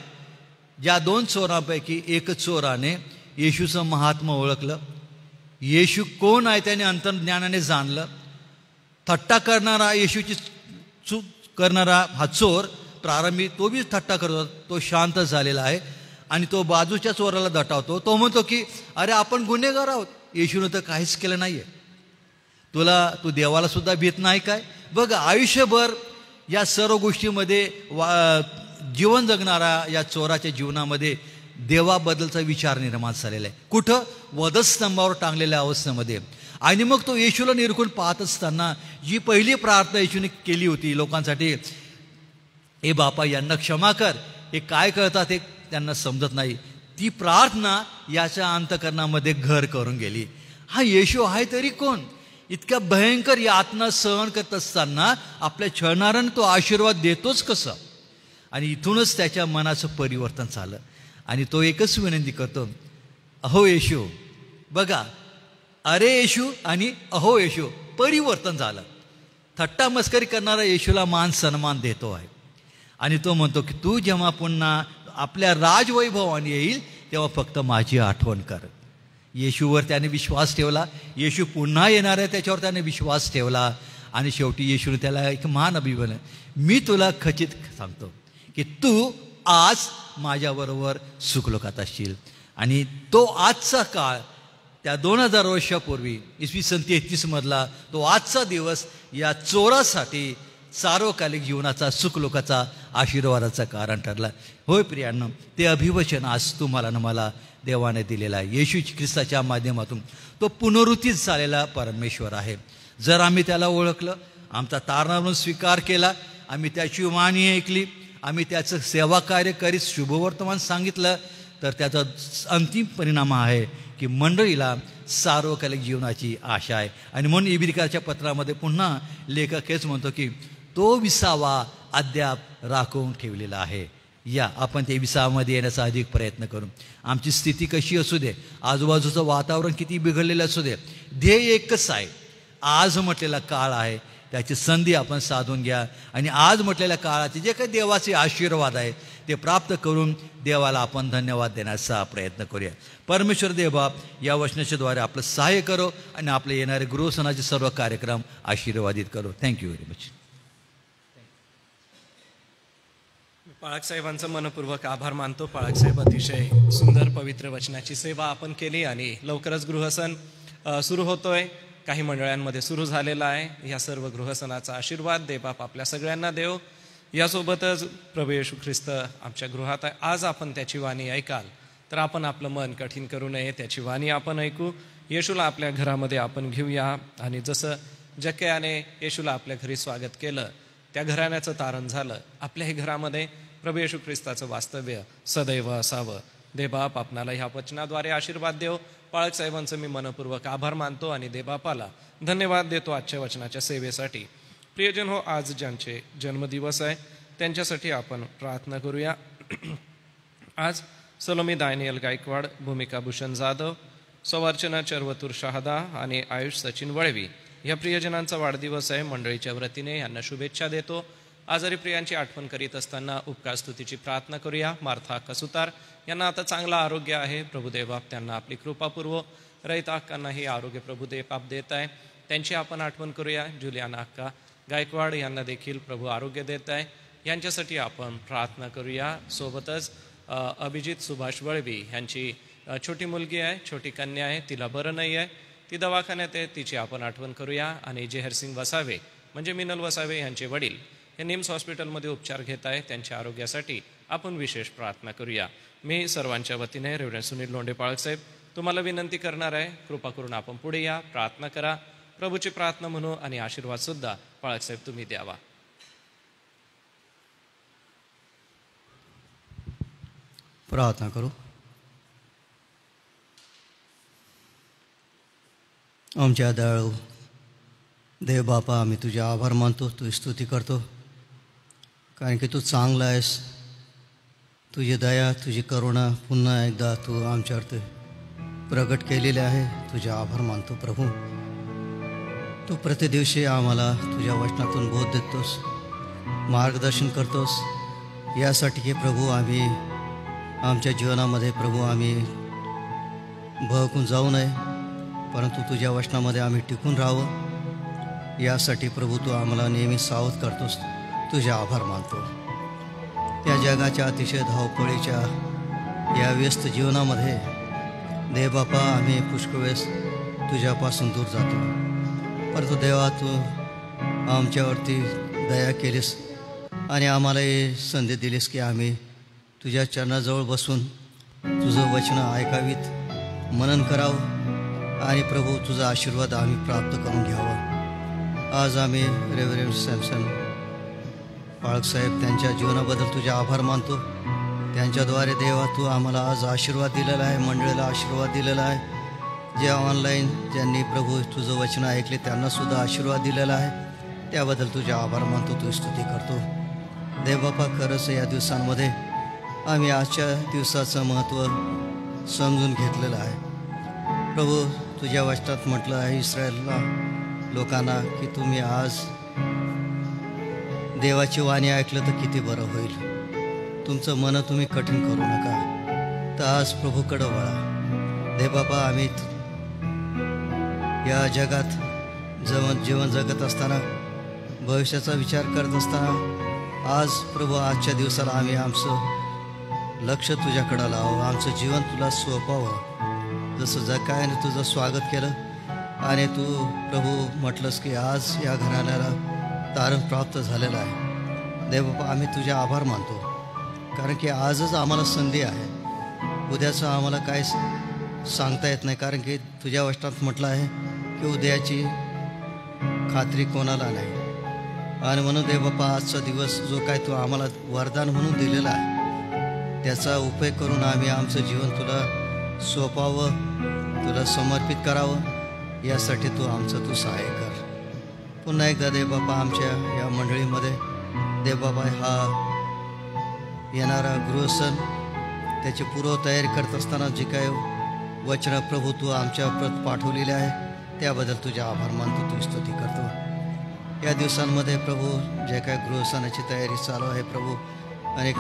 ज्या 2 चोरांपैकी एक चोराने येशूचं महात्म्य ओळखलं, येशू कोण आहे त्याने अंतर्ज्ञानाने जाणलं. थट्टा करणारा, येशूची चूक करणारा हा चोर प्रारंभी तो बी थट्टा करतो, तो शांत झालेला आहे आणि तो बाजूच्या चोराला दटावतो. तो म्हणतो की अरे आपण गुन्हेगार आहोत, येशूनं तर काहीच केलं नाही आहे, तू देवाला सुद्धा भीत नाही काय. बघ, आयुष्यभर या सर्व गोष्टीमध्ये जीवन जगणारा या चोराच्या जीवनामध्ये देवाबद्दलचा विचार निर्माण झालेला आहे. कुठं? वधस्तंभावर टांगलेल्या अवस्थेमध्ये. आणि मग तो येशूला निरखून पाहत असताना जी पहिली प्रार्थना येशूने केली होती लोकांसाठी, ए बापा यांना क्षमा कर, हे काय करतात हे त्यांना समजत नाही, ती प्रार्थना याच्या अंतःकरणामध्ये घर करून गेली. हा येशू आहे तरी कोण? इतक्या भयंकर यातना सहन करत असताना आपल्या छळणाऱ्यांना तो आशीर्वाद देतोच कसा. आणि इथूनच त्याच्या मनाचं परिवर्तन झालं आणि तो एकच विनंती करतो, अहो येशू. बघा, अरे येशू आणि अहो येशू, परिवर्तन झालं. थट्टा मस्करी करणारा येशूला मान सन्मान देतो आहे. आणि तो म्हणतो की तू जेव्हा पुन्हा आपल्या राजवैभवाने येईल तेव्हा फक्त माझी आठवण कर. येशूवर त्याने विश्वास ठेवला. येशू पुन्हा येणार आहे त्याच्यावर त्याने विश्वास ठेवला. आणि शेवटी येशूने त्याला एक महान अभिमान, मी तुला खचित सांगतो की तू आज माझ्याबरोबर सुखलोकात असशील. आणि तो आजचा काळ त्या 2000 वर्षापूर्वी इसवी सन 33 तो आजचा दिवस या चोरासाठी सार्वकालिक जीवनाचा सुखलोकाचा आशीर्वादाचं कारण ठरला. होय प्रियांनो, ते अभिवचन आज तुम्हाला ना मला देवाने दिलेला आहे. येशू ख्रिस्ताच्या माध्यमातून तो पुनरुत्थित झालेला परमेश्वर आहे. जर आम्ही त्याला ओळखलं, आमचा तारणा म्हणून स्वीकार केला, आम्ही त्याची वाणी ऐकली, आम्ही त्याचं सेवा कार्य करीत शुभवर्तमान सांगितलं, तर त्याचा अंतिम परिणाम आहे की मंडळीला सार्वकालिक जीवनाची आशा आहे. आणि म्हणून इब्रियकाच्या पत्रामध्ये पुन्हा लेखक हेच म्हणतो की तो विसावा अद्याप राखून ठेवलेला आहे. या आपण त्या विसावामध्ये येण्याचा अधिक प्रयत्न करू. आमची स्थिती कशी असू दे, आजूबाजूचं वातावरण किती बिघडलेलं असू दे, ध्येय एकच आहे. आज म्हटलेला काळ आहे त्याची संधी आपण साधून घ्या. आणि आज म्हटलेल्या काळाचे जे काही देवाचे आशीर्वाद आहे ते प्राप्त करून देवाला आपण धन्यवाद देण्याचा प्रयत्न करूया. परमेश्वर देवा या वचनाच्याद्वारे आपलं सहाय्य करो आणि आपले येणारे गृहसणाचे सर्व कार्यक्रम आशीर्वादित करो. Thank you very much. पाळक साहेबांचं मनपूर्वक आभार मानतो. पाळक साहेब अतिशय सुंदर पवित्र वचनाची सेवा आपण केली आणि लवकरच गृहसन सुरू होतोय. काही मंडळांमध्ये सुरू झालेला आहे. या सर्व गृहसणाचा आशीर्वाद देवबाप आपल्या सगळ्यांना देव. यासोबतच प्रभू येशू ख्रिस्त आमच्या गृहात आहे. आज आपण त्याची वाणी ऐकाल तर आपण आपलं मन कठीण करू नये. त्याची वाणी आपण ऐकू. येशूला आपल्या घरामध्ये आपण घेऊया. आणि जसं जक्कयाने येशूला आपल्या घरी स्वागत केलं, त्या घराण्याचं तारण झालं, आपल्याही घरामध्ये प्रभू येशू ख्रिस्ताचं वास्तव्य सदैव असावं. देवबाप आपणाला ह्या वचनाद्वारे आशीर्वाद देव. पाळक साहेबांचं मी मनपूर्वक आभार मानतो आणि देवबापाला धन्यवाद देतो आजच्या वचनाच्या सेवेसाठी. प्रियजन हो, आज ज्यांचे जन्मदिवस आहे त्यांच्यासाठी आपण प्रार्थना करूया. आज सलोमी दानियल गायकवाड, भूमिका भूषण जाधव, सवार्चना चर्वतूर शहादा आणि आयुष सचिन वळवी ह्या प्रियजनांचा वाढदिवस आहे. मंडळीच्या वतीने यांना शुभेच्छा देतो. आजारी प्रियांची आठवण करीत असताना उपकार स्तुतीची प्रार्थना करूया. मार्था कसुतार यांना आता चांगलं आरोग्य आहे. प्रभुदेव त्यांना आपली कृपापूर्व. रहिता अक्कांनाही आरोग्य प्रभुदेव देत आहे, त्यांची आपण आठवण करूया. जुलियाना अक्का गायकवाड यांना देखील प्रभू आरोग्य देत आहे, यांच्यासाठी आपण प्रार्थना करूया. सोबतच अभिजित सुभाष वळवी यांची छोटी मुलगी आहे, छोटी कन्या आहे, तिला बरं नाही आहे, ती दवाखान्यात आहे, तिची आपण आठवण करूया. आणि जेहरसिंग वसावे म्हणजे मिनल वसावे यांचे वडील हे निम्स हॉस्पिटलमध्ये उपचार घेत आहे, त्यांच्या आरोग्यासाठी आपण विशेष प्रार्थना करूया. मी सर्वांच्या वतीने रेव्हरंड सुनील लोंढे पाळक साहेब तुम्हाला विनंती करणार आहे, कृपा करून आपण पुढे या, प्रार्थना करा. प्रभूची प्रार्थना म्हणू आणि आशीर्वाद सुद्धा पाळक साहेब तुम्ही द्यावा. प्रार्थना करू. आमच्या दयाळू देव बापा, आम्ही तुझे आभार मानतो, तुझी स्तुती करतो, कारण की तू चांगला आहेस. तुझी दया, तुझी करुणा पुन्हा एकदा तू आमच्यावरती प्रगट केलेले आहे. तुझे आभार मानतो प्रभू. तू प्रतिदिवशी आम्हाला तुझ्या वचनातून बोध देतोस, मार्गदर्शन करतोस. यासाठी की प्रभू आम्ही आमच्या जीवनामध्ये प्रभू आम्ही बहकून जाऊ नये, परंतु तुझ्या वचनामध्ये आम्ही टिकून राहावं. यासाठी प्रभू तू आम्हाला नेहमी सावध करतोस. तुझे आभार मानतो. त्या जगाच्या अतिशय धावपळीच्या या व्यस्त जीवनामध्ये देवबापा आम्ही पुष्कळ वेळेस तुझ्यापासून दूर जातो, परंतु देवा तू आमच्यावरती दया केलीस आणि आम्हाला ही संधी दिलीस की आम्ही तुझ्या चरणाजवळ बसून तुझं वचन ऐकावीत, मनन करावं आणि प्रभू तुझा आशीर्वाद आम्ही प्राप्त करून घ्यावं. आज आम्ही रेव्हरंड सॅमसन पाळक साहेब त्यांच्या जीवनाबद्दल तुझे आभार मानतो. त्यांच्याद्वारे देवा तू आम्हाला आज आशीर्वाद दिलेला आहे, मंडळीला आशीर्वाद दिलेला आहे. जे ऑनलाईन ज्यांनी प्रभू तुझं वचन ऐकले त्यांनासुद्धा आशीर्वाद दिलेला आहे. त्याबद्दल तुझे आभार मानतो, तुझी स्तुती करतो. देवबापा खरंच या दिवसांमध्ये आम्ही आजच्या दिवसाचं महत्त्व समजून घेतलेलं आहे. प्रभू तुझ्या वचनात म्हटलं आहे इस्रायलला लोकांना की तुम्ही आज देवाची वाणी ऐकलं तर किती बरं होईल. तुमचं मन तुम्ही कठीण करू नका, तर आज प्रभूकडं वळा. दे बाबा, आम्ही या जगात जीवन जगत असताना, भविष्याचा विचार करत असताना, आज प्रभू आजच्या दिवसाला आम्ही आमचं लक्ष तुझ्याकडं लावावं, आमचं जीवन तुला सोपवावं. जसं जकायाने तुझं स्वागत केलं आणि तू प्रभू म्हटलंस की आज या घराण्याला तारण प्राप्त झालेलं आहे. देवबापा, आम्ही तुझे आभार मानतो, कारण की आजच आम्हाला संधी आहे. उद्याचं आम्हाला काय सांगता येत नाही, कारण की तुझ्या वचनात म्हटलं आहे की उद्याची खात्री कोणाला नाही. आणि म्हणून देवबापा, आजचा दिवस जो काय तू आम्हाला वरदान म्हणून दिलेला आहे, त्याचा उपयोग करून आम्ही आमचं जीवन तुला सोपावं, तुला समर्पित करावं, यासाठी तू सहाय्य कर. पुन्हा एकदा देवबापा, आमच्या या मंडळीमध्ये देवबापा हा येणारा गृहसण, त्याची पूर्वतयारी करत असताना जी काय वचनं प्रभू तू आमच्या प्रत पाठवलेले आहे, त्याबद्दल तुझे आभार मानतो, तुझी स्तुती करतो. या दिवसांमध्ये प्रभू जे काय गृहसणाची तयारी चालू आहे प्रभू, अनेक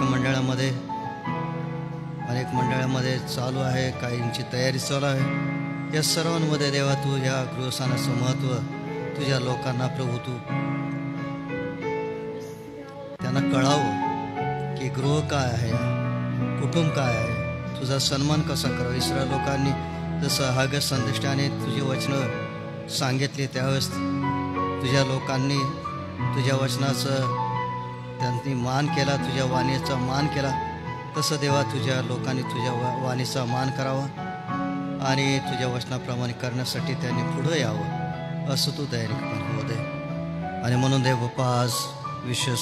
मंडळामध्ये चालू आहे, काहींची तयारी चालू आहे. या सर्वांमध्ये देवा तू या गृहसणाचं महत्त्व तुझ्या लोकांना प्रभू तू त्यांना कळावं की गृह काय आहे, कुटुंब काय आहे, तुझा सन्मान कसा करावा. इस्रायल लोकांनी जसं हाग्य संदेष्टाने तुझी वचनं सांगितली, त्यावेळेस तुझ्या लोकांनी तुझ्या वचनाचं त्यांनी मान केला, तुझ्या वाणीचा मान केला. तसं देवा तुझ्या लोकांनी तुझ्या वाणीचा मान करावा आणि तुझ्या वचनाप्रमाणे करण्यासाठी त्यांनी पुढं यावं, असं तू दयाळूपणे होऊ दे. आणि म्हणून देव बाप्पा, आज विशेष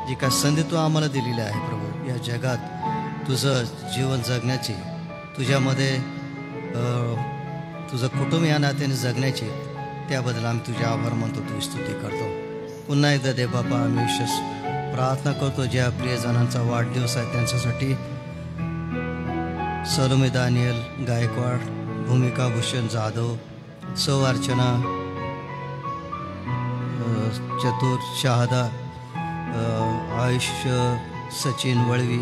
जी काय संधी तू आम्हाला दिलेली आहे प्रभू, या जगात तुझं जीवन जगण्याची, तुझ्यामध्ये तुझं कुटुंब या नात्याने जगण्याची, त्याबद्दल आम्ही तुझे आभार मानतो, तुझी स्तुती करतो. पुन्हा एकदा देव बाप्पा, आम्ही विशेष प्रार्थना करतो ज्या प्रियजनांचा वाढदिवस आहे त्यांच्यासाठी. सलोमी दानियल गायकवाड, भूमिका भूषण जाधव, सौ अर्चना चतुर शहादा, आयुष्य सचिन वळवी,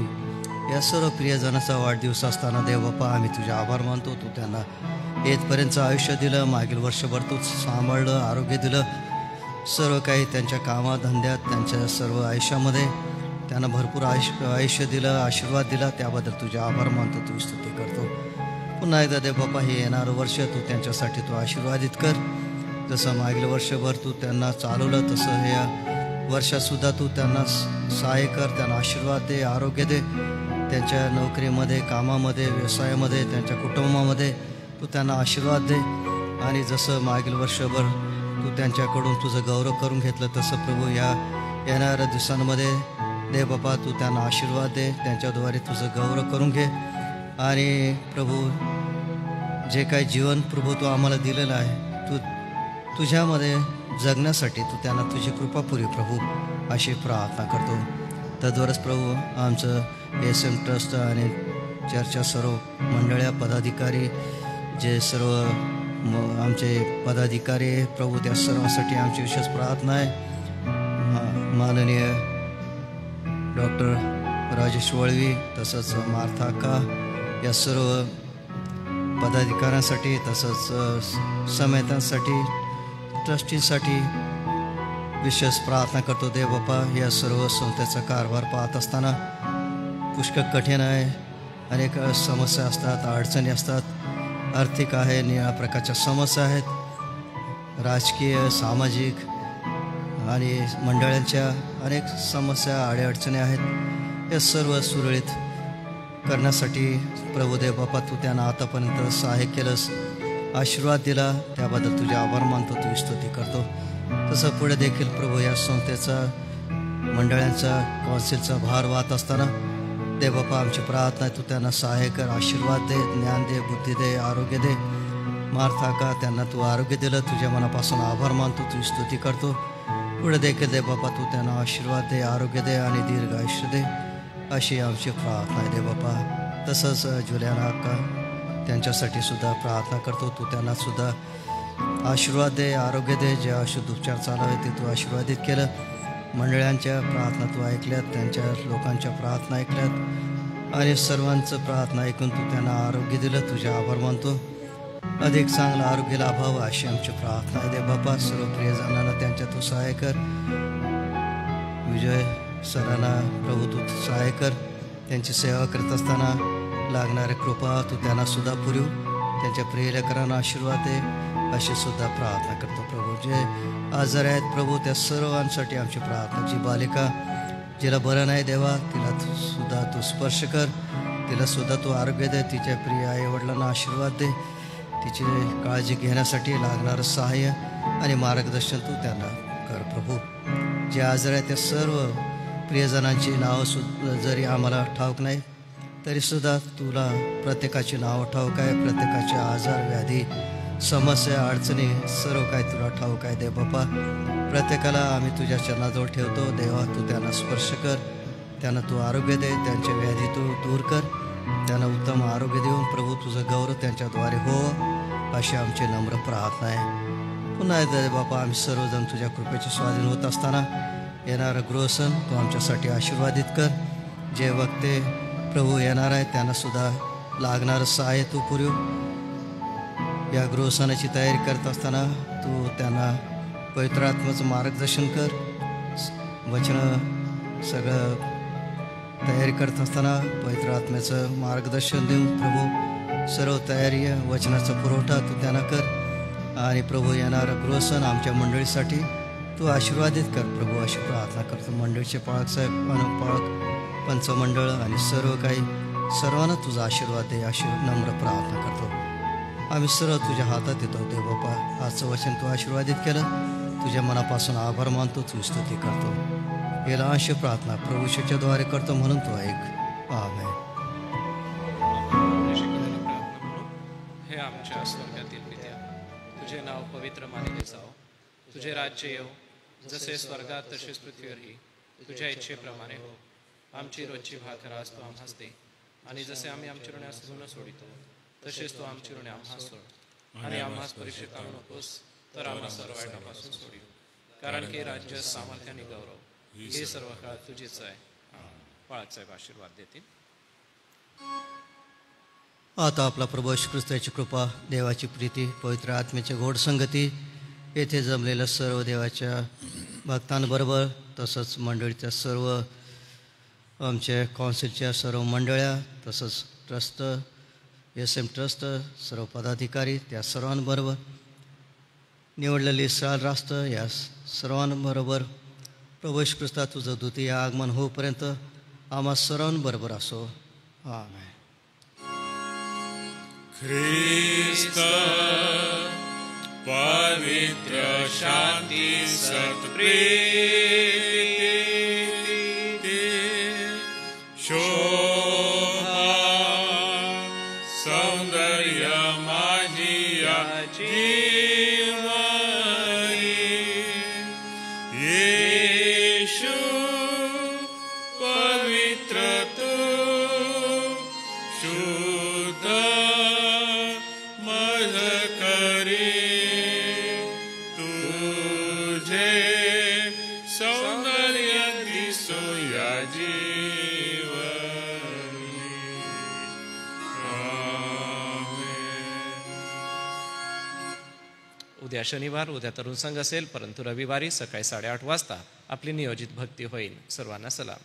या सर्व प्रियजनाचा वाढदिवस असताना देवबापा आम्ही तुझे आभार मानतो. तू त्यांना येतपर्यंतचं आयुष्य दिलं, मागील वर्षभर तूच सांभाळलं, आरोग्य दिलं, सर्व काही त्यांच्या कामात धंद्यात, त्यांच्या सर्व आयुष्यामध्ये त्यांना भरपूर आयुष्य दिलं, आशीर्वाद दिला, त्याबद्दल तुझे आभार मानतो, तुझी स्तुती करतो. पुन्हा एकदा देवबापा, हे येणारं वर्ष तू त्यांच्यासाठी तू आशीर्वादित कर. जसं मागील वर्षभर तू त्यांना चालवलं, तसं हे वर्षातसुद्धा तू त्यांना सहाय्य कर, त्यांना आशीर्वाद दे, आरोग्य दे. त्यांच्या नोकरीमध्ये, कामामध्ये, व्यवसायामध्ये, त्यांच्या कुटुंबामध्ये तू त्यांना आशीर्वाद दे. आणि जसं मागील वर्षभर तू त्यांच्याकडून तुझं गौरव करून घेतलं, तसं प्रभू या येणाऱ्या दिवसांमध्ये देवबापा तू त्यांना आशीर्वाद दे, त्यांच्याद्वारे तुझं गौरव करून घे. आणि प्रभू जे काही जीवन प्रभू तू आम्हाला दिलेलं आहे, तू तुझ्यामध्ये जगण्यासाठी तू त्यांना तुझी कृपा पुरी प्रभू, अशी प्रार्थना करतो. तद्वरच प्रभू आमचं SM ट्रस्ट आणि चर्चा सर्व मंडळ्या पदाधिकारी, जे सर्व आमचे पदाधिकारी प्रभू, त्या सर्वांसाठी आमची विशेष प्रार्थना आहे. माननीय डॉक्टर राजेश वळवी, तसंच मार्थाका, या सर्व पदाधिकाऱ्यांसाठी, तसंच समेतांसाठी, ट्रस्टींसाठी विशेष प्रार्थना करतो. देवबापा, या सर्व संस्थेचा कारभार पाहत असताना पुष्कळ कठीण आहे, अनेक समस्या असतात, अडचणी असतात, आर्थिक आहे, निळ्या प्रकारच्या समस्या आहेत, राजकीय, सामाजिक आणि मंडळांच्या अनेक समस्या, अडीअडचणी आहेत. या सर्व सुरळीत करण्यासाठी प्रभुदेव बापा तू त्यांना आतापर्यंत सहाय्य केलंस, आशीर्वाद दिला, त्याबद्दल तुझे आभार मानतो, तुझी स्तुती करतो. तसं पुढे देखील प्रभू या संस्थेचा, मंडळांचा, कौन्सिलचा भार वाहत असताना देवबापा आमची प्रार्थना आहे, तू त्यांना सहाय्य कर, आशीर्वाद दे, ज्ञान दे, बुद्धी दे, आरोग्य दे. मार्थाका, त्यांना तू आरोग्य दिलं, तुझ्या मनापासून आभार मानतो, तुझी स्तुती करतो. पुढे देखील दे बापा तू त्यांना आशीर्वाद दे, आरोग्य दे आणि दीर्घ आयुष्य दे, अशी आमची प्रार्थना आहे दे बापा. तसंच जुलियाना अक्का, त्यांच्यासाठी सुद्धा प्रार्थना करतो, तू त्यांनासुद्धा आशीर्वाद दे, आरोग्य दे. जे औषध उपचार चालू आहे ते तू आशीर्वादित केलं, मंडळांच्या प्रार्थना तू ऐकल्यात, त्यांच्या लोकांच्या प्रार्थना ऐकल्यात आणि सर्वांचं प्रार्थना ऐकून तू त्यांना आरोग्य दिलं. तुझे आभार मानतो. अधिक चांगलं आरोग्य लाभावं अशी आमची प्रार्थना आहे. दे बापा, सर्व प्रियजनांना त्यांच्या तू सहाय्य कर. विजय सरांना प्रभू तू सहाय्य कर. त्यांची सेवा करत असताना लागणारे कृपा तू त्यांना सुद्धा पुरव. त्यांच्या प्रियलेकरांना आशीर्वाद दे अशी सुद्धा प्रार्थना करतो प्रभू. जे आजार आहेत प्रभू त्या सर्वांसाठी आमची प्रार्थना. जी बालिका जिला बरं नाही देवा, तिला सुद्धा तू स्पर्श कर, तिला सुद्धा तू आरोग्य दे. तिच्या प्रिय आईवडिलांना आशीर्वाद दे. तिची काळजी घेण्यासाठी लागणारं सहाय्य आणि मार्गदर्शन तू त्यांना कर प्रभू. जे आजार आहेत त्या सर्व प्रियजनांची नावं सुद्धा जरी आम्हाला ठाऊक नाही तरीसुद्धा तुला प्रत्येकाची नावं ठाऊक आहे. प्रत्येकाचे आजार, व्याधी, समस्या, अडचणी सर्व काही तुला ठाऊक आहे. दे बापा, प्रत्येकाला आम्ही तुझ्या चरणाजवळ ठेवतो. देवा, तू त्यांना स्पर्श कर, त्यांना तू आरोग्य दे, त्यांच्या व्याधी तू दूर कर, त्यांना उत्तम आरोग्य देऊन प्रभू तुझं गौरव त्यांच्याद्वारे हो अशी आमची नम्र प्रार्थना आहे. पुन्हा एकदा दे बापा, आम्ही सर्वजण तुझ्या कृपेचे स्वाधीन होत असताना येणारं गृहसण तू आमच्यासाठी आशीर्वादित कर. जे वक्ते प्रभू येणार आहेत त्यांनासुद्धा लागणारं सहाय्य तू पुरव. या गृहसणाची तयारी करत असताना तू त्यांना पवित्र आत्म्याचं मार्गदर्शन कर. वचनं सगळं तयारी करत असताना पवित्र आत्म्याचं मार्गदर्शन देऊन प्रभू सर्व तयारी वचनाचा पुरवठा तू त्यांना कर. आणि प्रभू येणारं गृहसण आमच्या मंडळीसाठी तू आशीर्वादित कर प्रभू अशी प्रार्थना करतो. मंडळीचे पाळकसाहेब, पाळक, पंचमंडळ आणि सर्व काही सर्वांना तुझा आशीर्वाद दे अशी नम्र प्रार्थना करतो. आम्ही सर्व तुझ्या हातात येतो. दे बापा, आजचं वचन तू आशीर्वादित केलं. तुझ्या मनापासून आभार मानतो, तुझी स्तुती करतो. याला अशी प्रार्थना प्रभू येशूच्याद्वारे करतो म्हणून तू ऐक. आमेन. हे आमच्या स्वर्गातील पित्या, तुझे नाव पवित्र मानले जाओ. तुझे राज्य येऊ, जसे स्वर्गात तसेच पृथ्वीवरही तुझ्या इच्छेप्रमाणे हो. आमची रोजची भाकर आज तू आम्हास दे, आणि जसे आम्ही आमच्या ऋणास ऋण सोडितो तसेच तू आमची ऋणे आम्हास सोड. आणि आम्हास परीक्षेत आणू नकोस, तर आम्हा सर्व वाईटापासून सोडिव. कारण की राज्य, सामर्थ्य आणि गौरव हे सर्व काळ तुझेच आहे. बाळासाहेब आशीर्वाद देतील. आता आपला प्रभू येशू ख्रिस्ताची कृपा, देवाची प्रीती, पवित्र आत्म्याची गोड संगती, येथे जमलेल्या सर्व देवाच्या भक्तांबरोबर तसंच मंडळीच्या सर्व आमच्या कौन्सिलच्या सर्व मंडळ्या, तसंच ट्रस्ट, SM ट्रस्ट, सर्व पदाधिकारी त्या सर्वांबरोबर, निवडलेले इस्रायल राष्ट्र या सर्वांबरोबर प्रभू येशू ख्रिस्ता तुझं द्वितीय आगमन होईपर्यंत आम्हा सर्वांबरोबर असो. आमेन. ख्रिस्त पवित्र शांती सत्प्रीति शोभा सौंदर्य माझी जीवनी येशू पवित्र तू शुद्ध मज करी तुझे सौंदर्य दिसो या जीवनी. उद्या शनिवार, उद्या तरुण संघ असेल, परंतु रविवारी सकाळी 8:30 वाजता आपली नियोजित भक्ती होईल. सर्वांना सलाम.